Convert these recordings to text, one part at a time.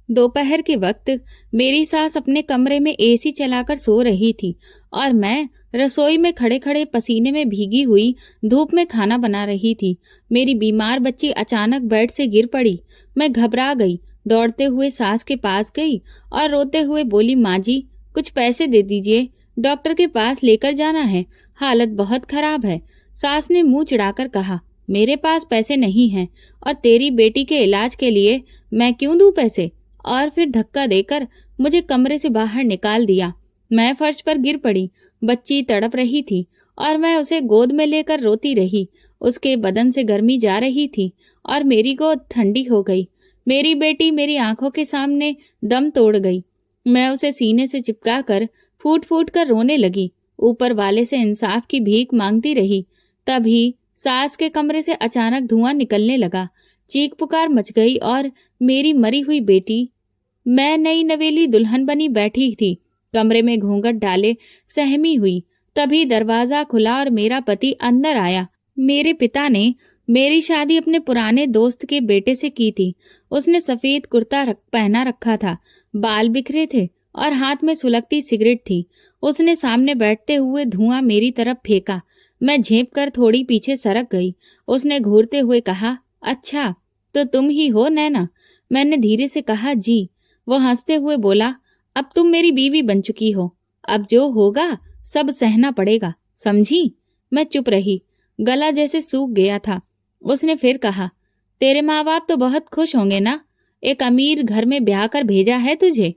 दोपहर के वक्त मेरी सास अपने कमरे में एसी चलाकर सो रही थी और मैं रसोई में खड़े खड़े पसीने में भीगी हुई धूप में खाना बना रही थी। मेरी बीमार बच्ची अचानक बेड से गिर पड़ी। मैं घबरा गई, दौड़ते हुए सास के पास गई और रोते हुए बोली, माँ जी कुछ पैसे दे दीजिए, डॉक्टर के पास लेकर जाना है, हालत बहुत खराब है। सास ने मुंह चिढ़ाकर कहा, मेरे पास पैसे नहीं हैं और तेरी बेटी के इलाज के लिए मैं क्यों दूं पैसे, और फिर धक्का देकर मुझे कमरे से बाहर निकाल दिया। मैं फर्श पर गिर पड़ी। बच्ची तड़प रही थी और मैं उसे गोद में लेकर रोती रही। उसके बदन से गर्मी जा रही थी और मेरी गोद ठंडी हो गई। मेरी बेटी मेरी आंखों के सामने दम तोड़ गई। मैं उसे सीने से चिपका कर फूट फूट कर रोने लगी। ऊपर वाले से इंसाफ की भीख मांगती रही। तभी सास के कमरे से अचानक धुआं निकलने लगा। चीख पुकार मच गई और मेरी मरी हुई बेटी, मैं नई नवेली दुल्हन बनी बैठी थी, कमरे में घूंघट डाले सहमी हुई। तभी दरवाजा खुला और मेरा पति अंदर आया। मेरे पिता ने मेरी शादी अपने पुराने दोस्त के बेटे से की थी। उसने सफेद कुर्ता पहना रखा था, बाल बिखरे थे और हाथ में सुलगती सिगरेट थी। उसने सामने बैठते हुए धुआं मेरी तरफ फेंका। मैं झेप कर थोड़ी पीछे सरक गई। उसने घूरते हुए कहा, अच्छा तो तुम ही हो नैना। मैंने धीरे से कहा, जी। वो हंसते हुए बोला, अब तुम मेरी बीवी बन चुकी हो, अब जो होगा सब सहना पड़ेगा, समझी। मैं चुप रही, गला जैसे सूख गया था। उसने फिर कहा, तेरे माँ बाप तो बहुत खुश होंगे ना, एक अमीर घर में ब्याह कर भेजा है तुझे।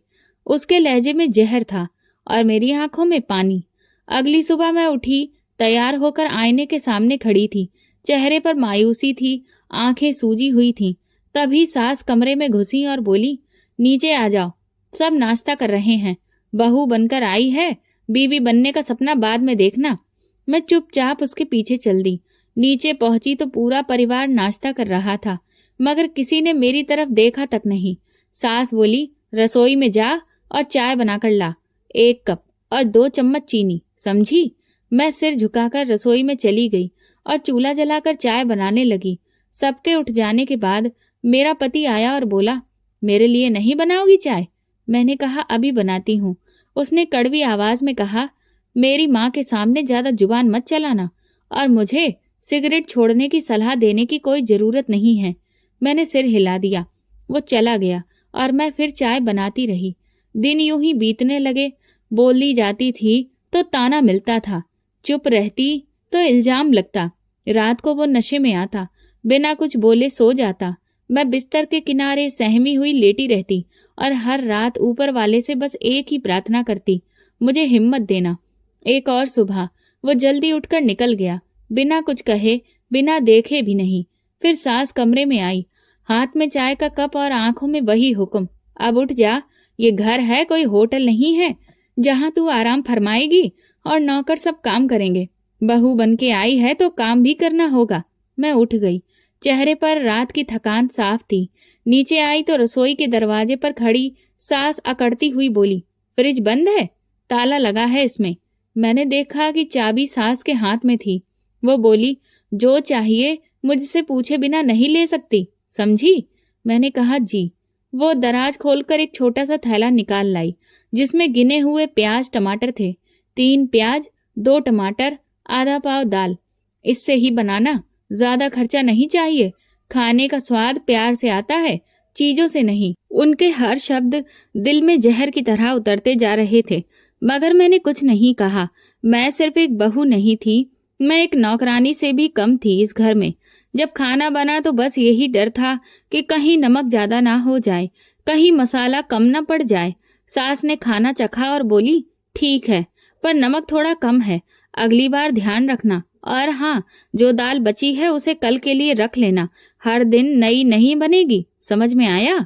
उसके लहजे में जहर था और मेरी आंखों में पानी। अगली सुबह मैं उठी, तैयार होकर आईने के सामने खड़ी थी। चेहरे पर मायूसी थी, आंखें सूजी हुई थीं। तभी सास कमरे में घुसी और बोली, नीचे आ जाओ, सब नाश्ता कर रहे हैं। बहू बनकर आई है, बीवी बनने का सपना बाद में देखना। मैं चुपचाप उसके पीछे चल दी। नीचे पहुंची तो पूरा परिवार नाश्ता कर रहा था, मगर किसी ने मेरी तरफ देखा तक नहीं। सास बोली, रसोई में जा और चाय बनाकर ला, 1 कप और 2 चम्मच चीनी, समझी। मैं सिर झुकाकर रसोई में चली गई और चूल्हा जलाकर चाय बनाने लगी। सबके उठ जाने के बाद मेरा पति आया और बोला, मेरे लिए नहीं बनाओगी चाय। मैंने कहा, अभी बनाती हूँ। उसने कड़वी आवाज में कहा, मेरी माँ के सामने ज्यादा जुबान मत चलाना और मुझे सिगरेट छोड़ने की सलाह देने की कोई जरूरत नहीं है। मैंने सिर हिला दिया। वो चला गया और मैं फिर चाय बनाती रही। दिन यूं ही बीतने लगे। बोली जाती थी तो ताना मिलता था, चुप रहती तो इल्जाम लगता। रात को वो नशे में आता, बिना कुछ बोले सो जाता। मैं बिस्तर के किनारे सहमी हुई लेटी रहती और हर रात ऊपर वाले से बस एक ही प्रार्थना करती, मुझे हिम्मत देना। एक और सुबह वो जल्दी उठकर निकल गया, बिना कुछ कहे, बिना देखे भी नहीं। फिर सास कमरे में आई, हाथ में चाय का कप और आंखों में वही हुक्म, अब उठ जा, ये घर है, कोई होटल नहीं है जहां तू आराम फरमाएगी और नौकर सब काम करेंगे। बहू बन के आई है तो काम भी करना होगा। मैं उठ गई। चेहरे पर रात की थकान साफ थी। नीचे आई तो रसोई के दरवाजे पर खड़ी सास अकड़ती हुई बोली, फ्रिज बंद है, ताला लगा है इसमें। मैंने देखा कि चाबी सास के हाथ में थी। वो बोली, जो चाहिए मुझसे पूछे बिना नहीं ले सकती, समझी। मैंने कहा, जी। वो दराज खोलकर एक छोटा सा थैला निकाल लाई, जिसमें गिने हुए प्याज टमाटर थे। 3 प्याज, 2 टमाटर, आधा पाव दाल। इससे ही बनाना, ज्यादा खर्चा नहीं चाहिए। खाने का स्वाद प्यार से आता है, चीजों से नहीं। उनके हर शब्द दिल में जहर की तरह उतरते जा रहे थे, मगर मैंने कुछ नहीं कहा। मैं सिर्फ एक बहू नहीं थी, मैं एक नौकरानी से भी कम थी इस घर में। जब खाना बना तो बस यही डर था कि कहीं नमक ज्यादा ना हो जाए, कहीं मसाला कम ना पड़ जाए। सास ने खाना चखा और बोली, ठीक है, पर नमक थोड़ा कम है, अगली बार ध्यान रखना। और हाँ, जो दाल बची है उसे कल के लिए रख लेना, हर दिन नई नहीं बनेगी, समझ में आया।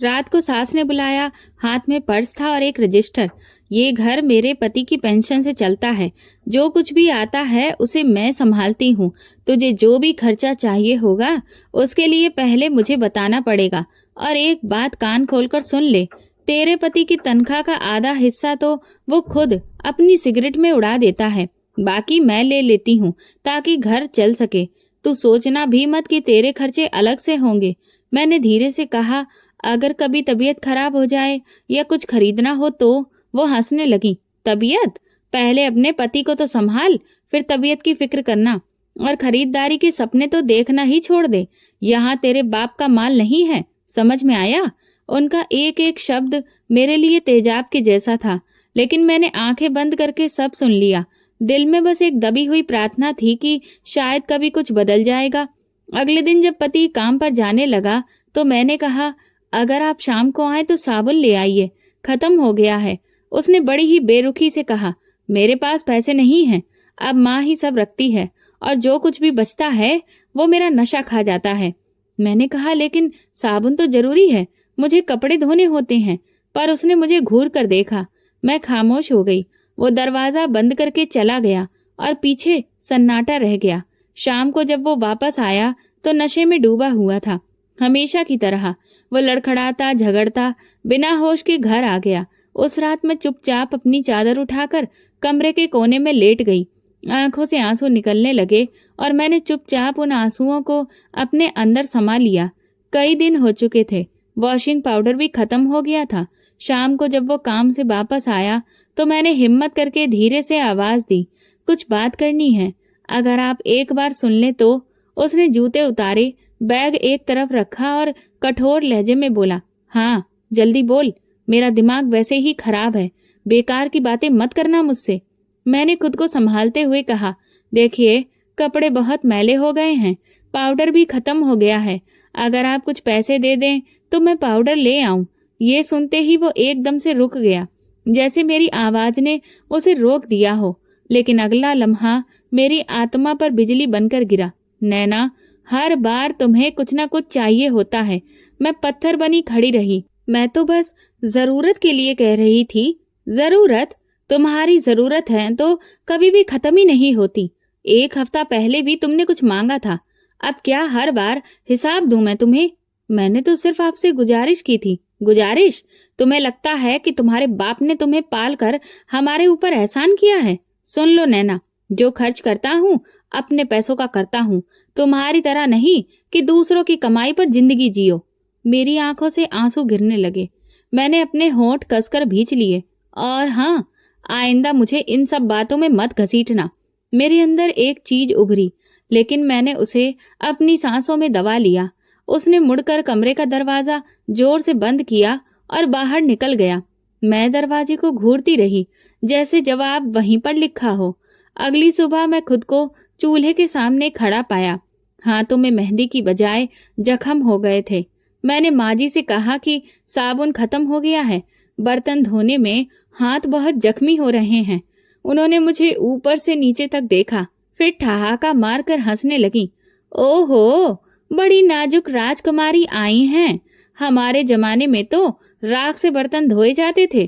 रात को सास ने बुलाया, हाथ में पर्स था और एक रजिस्टर। ये घर मेरे पति की पेंशन से चलता है, जो कुछ भी आता है उसे मैं संभालती हूँ। तुझे जो भी खर्चा चाहिए होगा उसके लिए पहले मुझे बताना पड़ेगा। और एक बात कान खोलकर सुन ले, तेरे पति की तनख्वाह का आधा हिस्सा तो वो खुद अपनी सिगरेट में उड़ा देता है, बाकी मैं ले लेती हूँ ताकि घर चल सके। तू सोचना भी मत कि तेरे खर्चे अलग से होंगे। मैंने धीरे से कहा, अगर कभी तबीयत खराब हो जाए या कुछ खरीदना हो तो। वो हंसने लगी। तबीयत? पहले अपने पति को तो संभाल, फिर तबीयत की फिक्र करना। और खरीदारी के सपने तो देखना ही छोड़ दे। यहाँ तेरे बाप का माल नहीं है, समझ में आया? उनका एक एक शब्द मेरे लिए तेजाब के जैसा था, लेकिन मैंने आंखें बंद करके सब सुन लिया। दिल में बस एक दबी हुई प्रार्थना थी कि शायद कभी कुछ बदल जाएगा। अगले दिन जब पति काम पर जाने लगा तो मैंने कहा, अगर आप शाम को आए तो साबुन ले आइए, खत्म हो गया है। उसने बड़ी ही बेरुखी से कहा, मेरे पास पैसे नहीं हैं, अब माँ ही सब रखती है और जो कुछ भी बचता है वो मेरा नशा खा जाता है। मैंने कहा, लेकिन साबुन तो जरूरी है, मुझे कपड़े धोने होते हैं। पर उसने मुझे घूर कर देखा। मैं खामोश हो गई। वो दरवाजा बंद करके चला गया और पीछे सन्नाटा रह गया। शाम को जब वो वापस आया तो नशे में डूबा हुआ था, हमेशा की तरह। वो लड़खड़ाता झगड़ता बिना होश के घर आ गया। उस रात मैं चुपचाप अपनी चादर उठाकर कमरे के कोने में लेट गई। आंखों से आंसू निकलने लगे और मैंने चुपचाप उन आंसुओं को अपने अंदर समा लिया। कई दिन हो चुके थे, वॉशिंग पाउडर भी खत्म हो गया था। शाम को जब वो काम से वापस आया तो मैंने हिम्मत करके धीरे से आवाज दी, कुछ बात करनी है, अगर आप एक बार सुन ले तो। उसने जूते उतारे, बैग एक तरफ रखा और कठोर लहजे में बोला, हाँ जल्दी बोल, मेरा दिमाग वैसे ही खराब है, बेकार की बातें मत करना मुझसे। मैंने खुद को संभालते हुए कहा, देखिए कपड़े बहुत मैले हो गए हैं, पाउडर भी खत्म हो गया है, अगर आप कुछ पैसे दे दें तो मैं पाउडर ले आऊं। ये सुनते ही वो एकदम से रुक गया, जैसे मेरी आवाज ने उसे रोक दिया हो। लेकिन अगला लम्हा मेरी आत्मा पर बिजली बनकर गिरा। नैना, हर बार तुम्हें कुछ ना कुछ चाहिए होता है। मैं पत्थर बनी खड़ी रही। मैं तो बस जरूरत के लिए कह रही थी। जरूरत? तुम्हारी जरूरत है तो कभी भी खत्म ही नहीं होती। एक हफ्ता पहले भी तुमने कुछ मांगा था, अब क्या हर बार हिसाब दूं मैं तुम्हें? मैंने तो सिर्फ आपसे गुजारिश की थी। गुजारिश? तुम्हें लगता है कि तुम्हारे बाप ने तुम्हें पाल कर हमारे ऊपर एहसान किया है? सुन लो नैना, जो खर्च करता हूँ अपने पैसों का करता हूँ, तुम्हारी तरह नहीं कि दूसरों की कमाई पर जिंदगी जियो। मेरी आंखों से आंसू गिरने लगे। मैंने अपने होंठ कसकर भींच लिए। और हाँ, आइंदा मुझे इन सब बातों में मत घसीटना। मेरे अंदर एक चीज उभरी, लेकिन मैंने उसे अपनी सांसों में दबा लिया। उसने मुड़कर कमरे का दरवाजा जोर से बंद किया और बाहर निकल गया। मैं दरवाजे को घूरती रही, जैसे जवाब वहीं पर लिखा हो। अगली सुबह मैं खुद को चूल्हे के सामने खड़ा पाया। हाथों में मेहंदी की बजाय जख्म हो गए थे। मैंने माँ जी से कहा कि साबुन खत्म हो गया है, बर्तन धोने में हाथ बहुत जख्मी हो रहे हैं। उन्होंने मुझे ऊपर से नीचे तक देखा, फिर ठहाका मारकर हंसने लगी। ओहो, बड़ी नाजुक राजकुमारी आई हैं। हमारे जमाने में तो राख से बर्तन धोए जाते थे,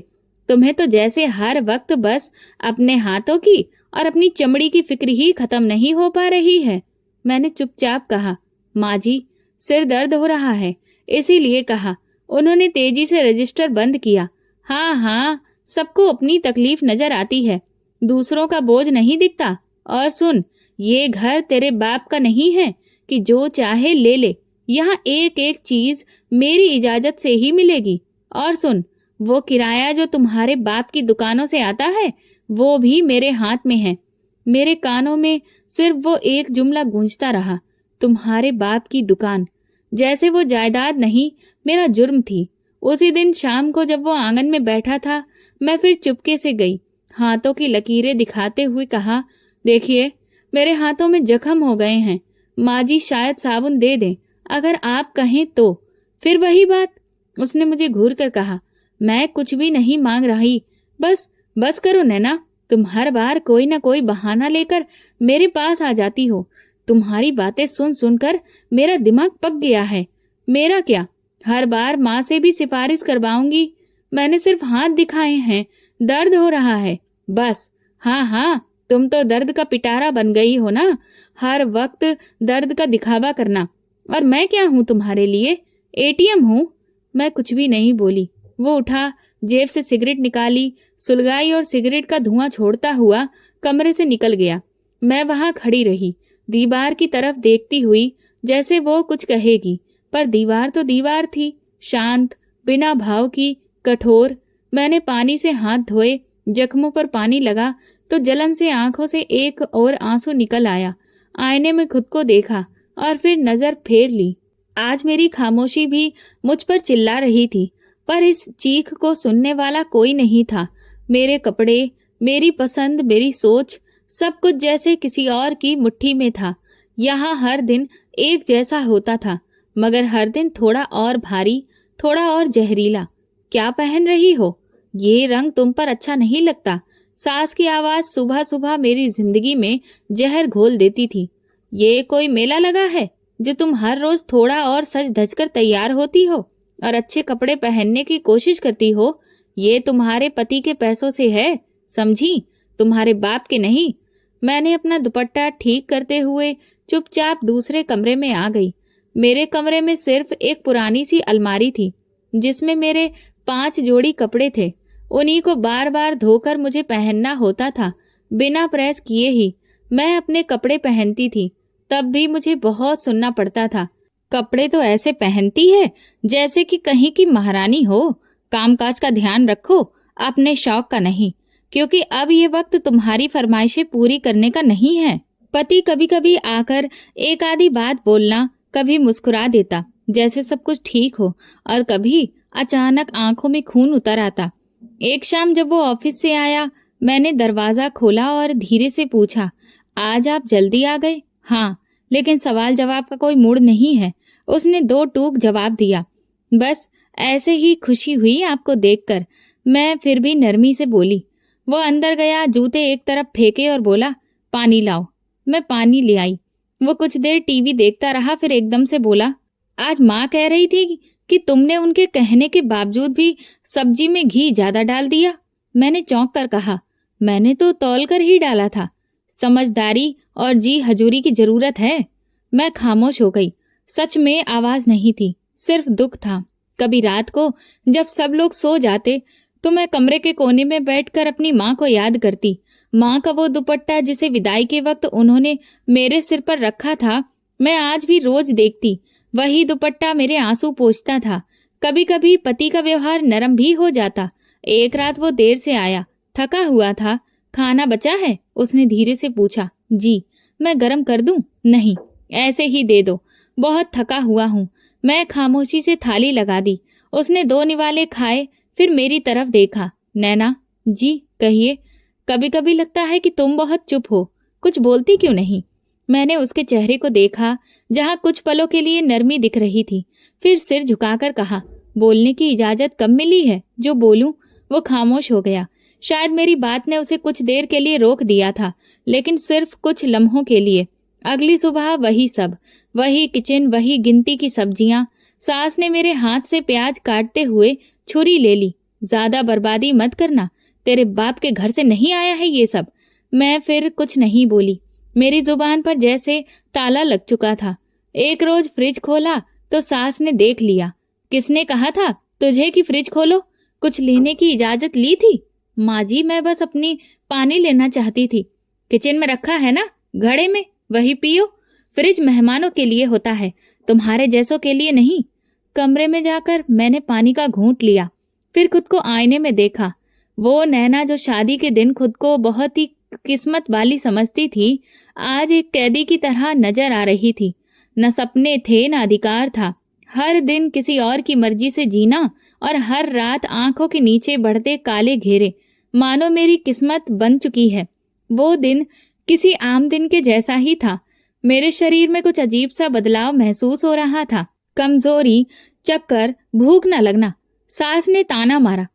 तुम्हें तो जैसे हर वक्त बस अपने हाथों की और अपनी चमड़ी की फिक्र ही खत्म नहीं हो पा रही है। मैंने चुपचाप कहा, माँ जी सिर दर्द हो रहा है, इसीलिए कहा। उन्होंने तेजी से रजिस्टर बंद किया। हाँ हाँ, सबको अपनी तकलीफ नजर आती है, दूसरों का बोझ नहीं दिखता। और सुन, ये घर तेरे बाप का नहीं है कि जो चाहे ले ले। यहाँ एक एक चीज मेरी इजाजत से ही मिलेगी। और सुन, वो किराया जो तुम्हारे बाप की दुकानों से आता है वो भी मेरे हाथ में है। मेरे कानों में सिर्फ वो एक जुमला गूंजता रहा, तुम्हारे बाप की दुकान, जैसे वो जायदाद नहीं मेरा जुर्म थी। उसी दिन शाम को जब वो आंगन में बैठा था, मैं फिर चुपके से गई, हाथों की लकीरें दिखाते हुए कहा, देखिए मेरे हाथों में जख्म हो गए हैं, माँ जी शायद साबुन दे दें अगर आप कहें तो। फिर वही बात, उसने मुझे घूर कर कहा, मैं कुछ भी नहीं मांग रही, बस करो नैना, तुम हर बार कोई ना कोई बहाना लेकर मेरे पास आ जाती हो। तुम्हारी बातें सुन सुनकर मेरा दिमाग पक गया है। मेरा क्या, हर बार माँ से भी सिफारिश करवाऊंगी। मैंने सिर्फ हाथ दिखाए हैं, दर्द हो रहा है बस। हाँ हाँ, तुम तो दर्द का पिटारा बन गई हो ना, हर वक्त दर्द का दिखावा करना। और मैं क्या हूँ तुम्हारे लिए, एटीएम हूँ? मैं कुछ भी नहीं बोली। वो उठा, जेब से सिगरेट निकाली, सुलगाई और सिगरेट का धुआं छोड़ता हुआ कमरे से निकल गया। मैं वहां खड़ी रही, दीवार की तरफ देखती हुई, जैसे वो कुछ कहेगी, पर दीवार तो दीवार थी, शांत, बिना भाव की, कठोर। मैंने पानी से हाथ धोए, जख्मों पर पानी लगा तो जलन से आंखों से एक और आंसू निकल आया। आईने में खुद को देखा और फिर नजर फेर ली। आज मेरी खामोशी भी मुझ पर चिल्ला रही थी, पर इस चीख को सुनने वाला कोई नहीं था। मेरे कपड़े, मेरी पसंद, मेरी सोच, सब कुछ जैसे किसी और की मुट्ठी में था। यहाँ हर दिन एक जैसा होता था, मगर हर दिन थोड़ा और भारी, थोड़ा और जहरीला। क्या पहन रही हो? ये रंग तुम पर अच्छा नहीं लगता। सास की आवाज सुबह सुबह मेरी जिंदगी में जहर घोल देती थी। ये कोई मेला लगा है जो तुम हर रोज थोड़ा और सज धज कर तैयार होती हो और अच्छे कपड़े पहनने की कोशिश करती हो? ये तुम्हारे पति के पैसों से है, समझी, तुम्हारे बाप के नहीं। मैंने अपना दुपट्टा ठीक करते हुए चुपचाप दूसरे कमरे में आ गई। मेरे कमरे में सिर्फ एक पुरानी सी अलमारी थी जिसमें मेरे 5 जोड़ी कपड़े थे। उन्हीं को बार बार धोकर मुझे पहनना होता था, बिना प्रेस किए ही। मैं अपने कपड़े पहनती थी, तब भी मुझे बहुत सुनना पड़ता था। कपड़े तो ऐसे पहनती है जैसे कि कहीं की महारानी हो। कामकाज का ध्यान रखो, अपने शौक का नहीं, क्योंकि अब ये वक्त तुम्हारी फरमाइशें पूरी करने का नहीं है। पति कभी कभी आकर एक आधी बात बोलना, कभी मुस्कुरा देता जैसे सब कुछ ठीक हो, और कभी अचानक आंखों में खून उतर आता। एक शाम जब वो ऑफिस से आया, मैंने दरवाजा खोला और धीरे से पूछा, आज आप जल्दी आ गए? हाँ, लेकिन सवाल जवाब का कोई मूड नहीं है। उसने 2 टूक जवाब दिया। बस ऐसे ही खुशी हुई आपको देखकर। मैं फिर भी नरमी से बोली। वो अंदर गया, जूते एक तरफ फेंके और बोला, पानी लाओ। मैं पानी ले आई। वो कुछ देर टीवी देखता रहा, फिर एकदम से बोला, आज माँ कह रही थी कि तुमने उनके कहने के बावजूद भी सब्जी में घी ज्यादा डाल दिया। मैंने चौंक कर कहा, मैंने तो तौल कर ही डाला था। समझदारी और जी हजूरी की जरूरत है। मैं खामोश हो गई। सच में आवाज नहीं थी, सिर्फ दुख था। कभी रात को जब सब लोग सो जाते तो मैं कमरे के कोने में बैठकर अपनी माँ को याद करती। माँ का वो दुपट्टा जिसे विदाई के वक्त उन्होंने मेरे सिर पर रखा था, मैं आज भी रोज देखती। वही दुपट्टा मेरे आंसू पोंछता था। कभी कभी पति का व्यवहार नरम भी हो जाता। एक रात वो देर से आया, थका हुआ था। खाना बचा है? उसने धीरे से पूछा। जी। मैं गरम कर दूं? नहीं, ऐसे ही दे दो, बहुत थका हुआ हूँ। मैं खामोशी से थाली लगा दी। उसने 2 निवाले खाए, फिर मेरी तरफ देखा। नैना। जी कहिए। कभी कभी लगता है कि तुम बहुत चुप हो, कुछ बोलती क्यों नहीं? मैंने उसके चेहरे को देखा, जहाँ कुछ पलों के लिए नरमी दिख रही थी, फिर सिर झुकाकर कहा, बोलने की इजाजत कब मिली है जो बोलूं? वो खामोश हो गया। शायद मेरी बात ने उसे कुछ देर के लिए रोक दिया था, लेकिन सिर्फ कुछ लम्हों के लिए। अगली सुबह वही सब, वही किचन, वही गिनती की सब्जियां। सास ने मेरे हाथ से प्याज काटते हुए छुरी ले ली। ज्यादा बर्बादी मत करना, तेरे बाप के घर से नहीं आया है ये सब। मैं फिर कुछ नहीं बोली। मेरी जुबान पर जैसे ताला लग चुका था। एक रोज फ्रिज खोला तो सास ने देख लिया। किसने कहा था तुझे कि फ्रिज खोलो? कुछ लेने की इजाजत ली थी? माँ जी, मैं बस अपनी पानी लेना चाहती थी। किचन में रखा है ना, घड़े में, वही पियो। फ्रिज मेहमानों के लिए होता है, तुम्हारे जैसों के लिए नहीं। कमरे में जाकर मैंने पानी का घूंट लिया, फिर खुद को आईने में देखा। वो नैना जो शादी के दिन खुद को बहुत ही किस्मत वाली समझती थी, आज एक कैदी की तरह नजर आ रही थी। न सपने थे, न अधिकार था। हर दिन किसी और की मर्जी से जीना, और हर रात आंखों के नीचे बढ़ते काले घेरे, मानो मेरी किस्मत बन चुकी है। वो दिन किसी आम दिन के जैसा ही था। मेरे शरीर में कुछ अजीब सा बदलाव महसूस हो रहा था। कमजोरी, चक्कर, भूख न लगना। सास ने ताना मारा,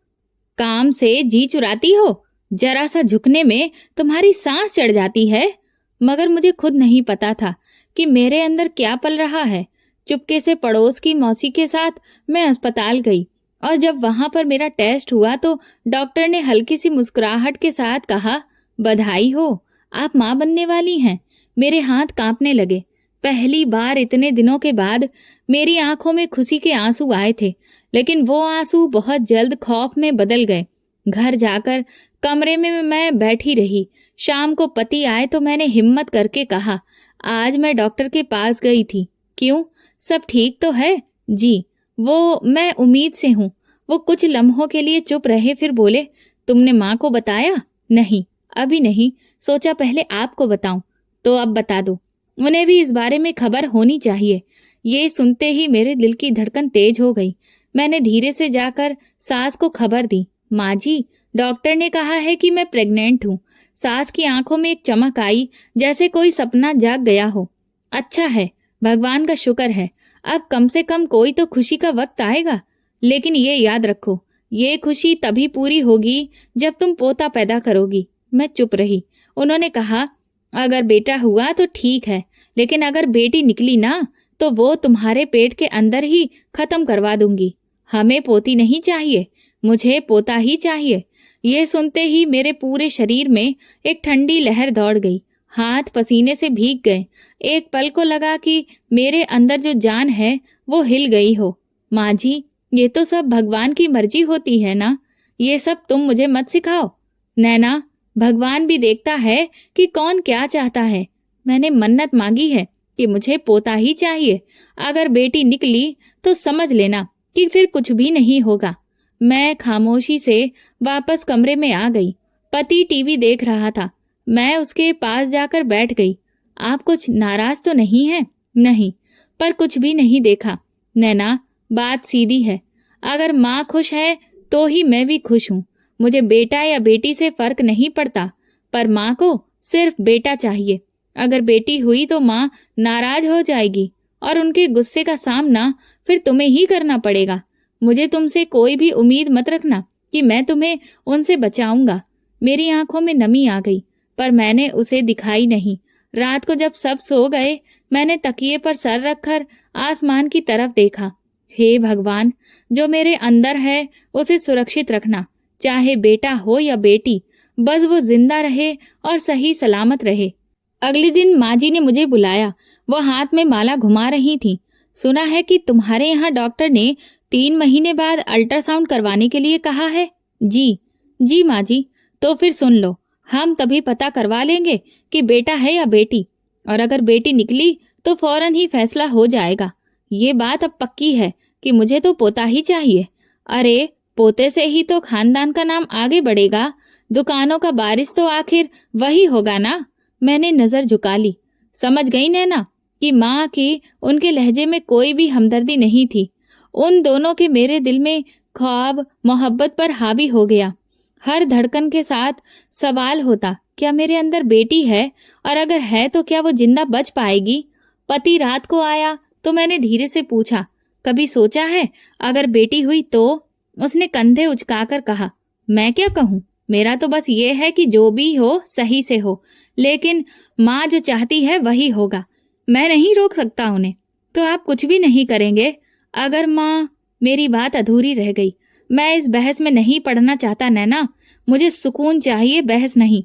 काम से जी चुराती हो, जरा सा झुकने में तुम्हारी सांस चढ़ जाती है। मगर मुझे खुद नहीं पता था कि मेरे अंदर क्या पल रहा है। चुपके से पड़ोस की मौसी के साथ मैं अस्पताल गई, और जब वहां पर मेरा टेस्ट हुआ तो डॉक्टर ने हल्की सी मुस्कुराहट के साथ कहा, बधाई हो, आप माँ बनने वाली हैं। मेरे हाथ कांपने लगे। पहली बार इतने दिनों के बाद मेरी आंखों में खुशी के आंसू आए थे, लेकिन वो आंसू बहुत जल्द खौफ में बदल गए। घर जाकर कमरे में मैं बैठी रही। शाम को पति आए तो मैंने हिम्मत करके कहा, आज मैं डॉक्टर के पास गई थी। क्यों, सब ठीक तो है? जी। वो मैं उम्मीद से हूँ। वो कुछ लम्हों के लिए चुप रहे, फिर बोले, तुमने माँ को बताया? नहीं, अभी नहीं, सोचा पहले आपको बताऊं। तो अब बता दो, उन्हें भी इस बारे में खबर होनी चाहिए। ये सुनते ही मेरे दिल की धड़कन तेज हो गई। मैंने धीरे से जाकर सास को खबर दी। माँ जी, डॉक्टर ने कहा है कि मैं प्रेग्नेंट हूँ। सास की आंखों में एक चमक आई, जैसे कोई सपना जाग गया हो। अच्छा है, भगवान का शुक्र है, अब कम से कम कोई तो खुशी का वक्त आएगा। लेकिन ये याद रखो, ये खुशी तभी पूरी होगी जब तुम पोता पैदा करोगी। मैं चुप रही। उन्होंने कहा, अगर बेटा हुआ तो ठीक है, लेकिन अगर बेटी निकली ना, तो वो तुम्हारे पेट के अंदर ही खत्म करवा दूंगी। हमें पोती नहीं चाहिए, मुझे पोता ही चाहिए। ये सुनते ही मेरे पूरे शरीर में एक ठंडी लहर दौड़ गई, हाथ पसीने से भीग गए। एक पल को लगा कि मेरे अंदर जो जान है वो हिल गई हो। माँ जी, ये तो सब भगवान की मर्जी होती है ना, ये सब तुम मुझे मत सिखाओ। नैना, भगवान भी देखता है कि कौन क्या चाहता है। मैंने मन्नत मांगी है कि मुझे पोता ही चाहिए। अगर बेटी निकली तो समझ लेना कि फिर कुछ भी नहीं होगा। मैं खामोशी से वापस कमरे में आ गई। पति टीवी देख रहा था। मैं उसके पास जाकर बैठ गई। आप कुछ नाराज तो नहीं हैं? नहीं, पर कुछ भी नहीं देखा। नैना, बात सीधी है। अगर माँ खुश है तो ही मैं भी खुश हूँ। मुझे बेटा या बेटी से फर्क नहीं पड़ता, पर माँ को सिर्फ बेटा चाहिए। अगर बेटी हुई तो माँ नाराज हो जाएगी और उनके गुस्से का सामना फिर तुम्हें ही करना पड़ेगा। मुझे तुमसे कोई भी उम्मीद मत रखना कि मैं तुम्हें उनसे बचाऊंगा। मेरी आंखों में नमी आ गई, पर मैंने उसे दिखाई नहीं। रात को जब सब सो गए, मैंने तकिए पर सर रखकर आसमान की तरफ देखा। हे भगवान, जो मेरे अंदर है उसे सुरक्षित रखना, चाहे बेटा हो या बेटी, बस वो जिंदा रहे और सही सलामत रहे। अगले दिन माँ जी ने मुझे बुलाया। वो हाथ में माला घुमा रही थी। सुना है कि तुम्हारे यहाँ डॉक्टर ने 3 महीने बाद अल्ट्रासाउंड करवाने के लिए कहा है। जी जी माँ जी। तो फिर सुन लो, हम तभी पता करवा लेंगे कि बेटा है या बेटी, और अगर बेटी निकली तो फौरन ही फैसला हो जाएगा। ये बात अब पक्की है कि मुझे तो पोता ही चाहिए। अरे, पोते से ही तो खानदान का नाम आगे बढ़ेगा। दुकानों का बारिश तो आखिर वही होगा ना। मैंने नजर झुका ली। समझ गई नैना कि माँ की उनके लहजे में कोई भी हमदर्दी नहीं थी। उन दोनों के मेरे दिल में ख्वाब मोहब्बत पर हावी हो गया। हर धड़कन के साथ सवाल होता, क्या मेरे अंदर बेटी है, और अगर है तो क्या वो जिंदा बच पाएगी। पति रात को आया तो मैंने धीरे से पूछा, कभी सोचा है अगर बेटी हुई तो? उसने कंधे उचकाकर कहा, मैं क्या कहूँ, मेरा तो बस ये है कि जो भी हो सही से हो, लेकिन माँ जो चाहती है वही होगा। मैं नहीं रोक सकता उन्हें। तो आप कुछ भी नहीं करेंगे अगर माँ? मेरी बात अधूरी रह गई। मैं इस बहस में नहीं पड़ना चाहता नैना, मुझे सुकून चाहिए, बहस नहीं।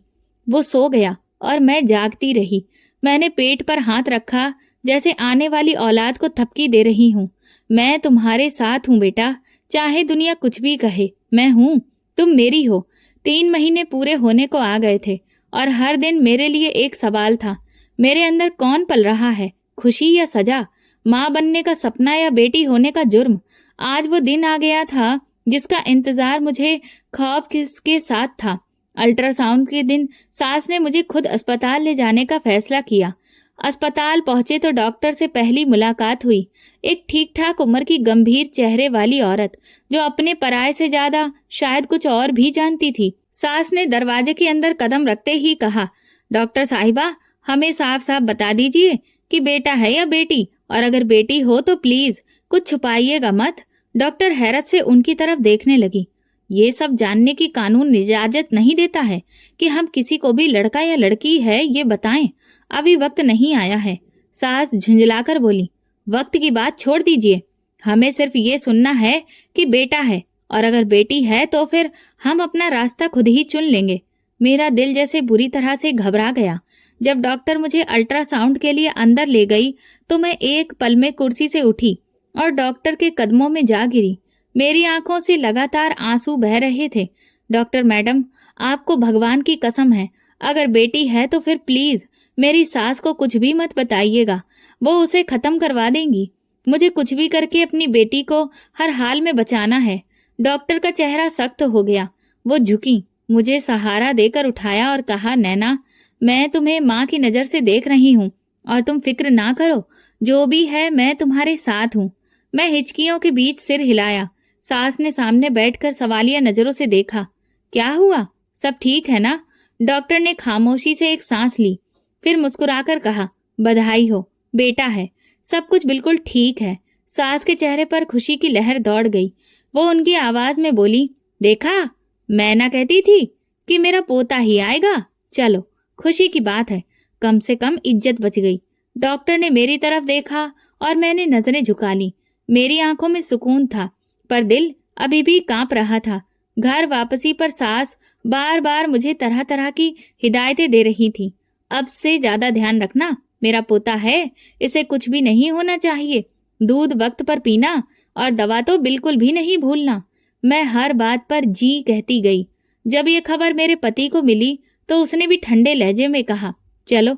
वो सो गया और मैं जागती रही। मैंने पेट पर हाथ रखा, जैसे आने वाली औलाद को थपकी दे रही हूँ। मैं तुम्हारे साथ हूँ बेटा, चाहे दुनिया कुछ भी कहे, मैं हूँ, तुम मेरी हो। 3 महीने पूरे होने को आ गए थे और हर दिन मेरे लिए एक सवाल था, मेरे अंदर कौन पल रहा है, खुशी या सजा, माँ बनने का सपना या बेटी होने का जुर्म। आज वो दिन आ गया था जिसका इंतजार मुझे खौफ किसके साथ था। अल्ट्रासाउंड के दिन सास ने मुझे खुद अस्पताल ले जाने का फैसला किया। अस्पताल पहुंचे तो डॉक्टर से पहली मुलाकात हुई। एक ठीक ठाक उम्र की गंभीर चेहरे वाली औरत, जो अपने पराये से ज्यादा शायद कुछ और भी जानती थी। सास ने दरवाजे के अंदर कदम रखते ही कहा, डॉक्टर साहिबा, हमें साफ साफ बता दीजिए कि बेटा है या बेटी, और अगर बेटी हो तो प्लीज कुछ छुपाइएगा मत। डॉक्टर हैरत से उनकी तरफ देखने लगी। ये सब जानने की कानून इजाजत नहीं देता है कि हम किसी को भी लड़का या लड़की है ये बताएं। अभी वक्त नहीं आया है। सास झुंझलाकर बोली, वक्त की बात छोड़ दीजिए, हमें सिर्फ ये सुनना है कि बेटा है, और अगर बेटी है तो फिर हम अपना रास्ता खुद ही चुन लेंगे। मेरा दिल जैसे बुरी तरह से घबरा गया। जब डॉक्टर मुझे अल्ट्रासाउंड के लिए अंदर ले गई तो मैं एक पल में कुर्सी से उठी और डॉक्टर के कदमों में जा गिरी। मेरी आंखों से लगातार आंसू बह रहे थे। डॉक्टर मैडम, आपको भगवान की कसम है, अगर बेटी है तो फिर प्लीज मेरी सास को कुछ भी मत बताइएगा, वो उसे खत्म करवा देंगी। मुझे कुछ भी करके अपनी बेटी को हर हाल में बचाना है। डॉक्टर का चेहरा सख्त हो गया। वो झुकी, मुझे सहारा देकर उठाया और कहा, नैना, मैं तुम्हें माँ की नज़र से देख रही हूँ और तुम फिक्र ना करो, जो भी है मैं तुम्हारे साथ हूँ। मैं हिचकियों के बीच सिर हिलाया। सास ने सामने बैठकर सवालिया नजरों से देखा। क्या हुआ, सब ठीक है ना? डॉक्टर ने खामोशी से एक सांस ली, फिर मुस्कुराकर कहा, बधाई हो, बेटा है, सब कुछ बिल्कुल ठीक है। सास के चेहरे पर खुशी की लहर दौड़ गई। वो उनकी आवाज में बोली, देखा, मैं ना कहती थी कि मेरा पोता ही आएगा। चलो, खुशी की बात है, कम से कम इज्जत बच गई। डॉक्टर ने मेरी तरफ देखा और मैंने नजरें झुका ली। मेरी आंखों में सुकून था, पर दिल अभी भी कांप रहा था। घर वापसी पर सास बार बार मुझे तरह तरह की हिदायतें दे रही थी। अब से ज्यादा ध्यान रखना, मेरा पोता है, इसे कुछ भी नहीं होना चाहिए। दूध वक्त पर पीना और दवा तो बिल्कुल भी नहीं भूलना। मैं हर बात पर जी कहती गई। जब ये खबर मेरे पति को मिली तो उसने भी ठंडे लहजे में कहा, चलो,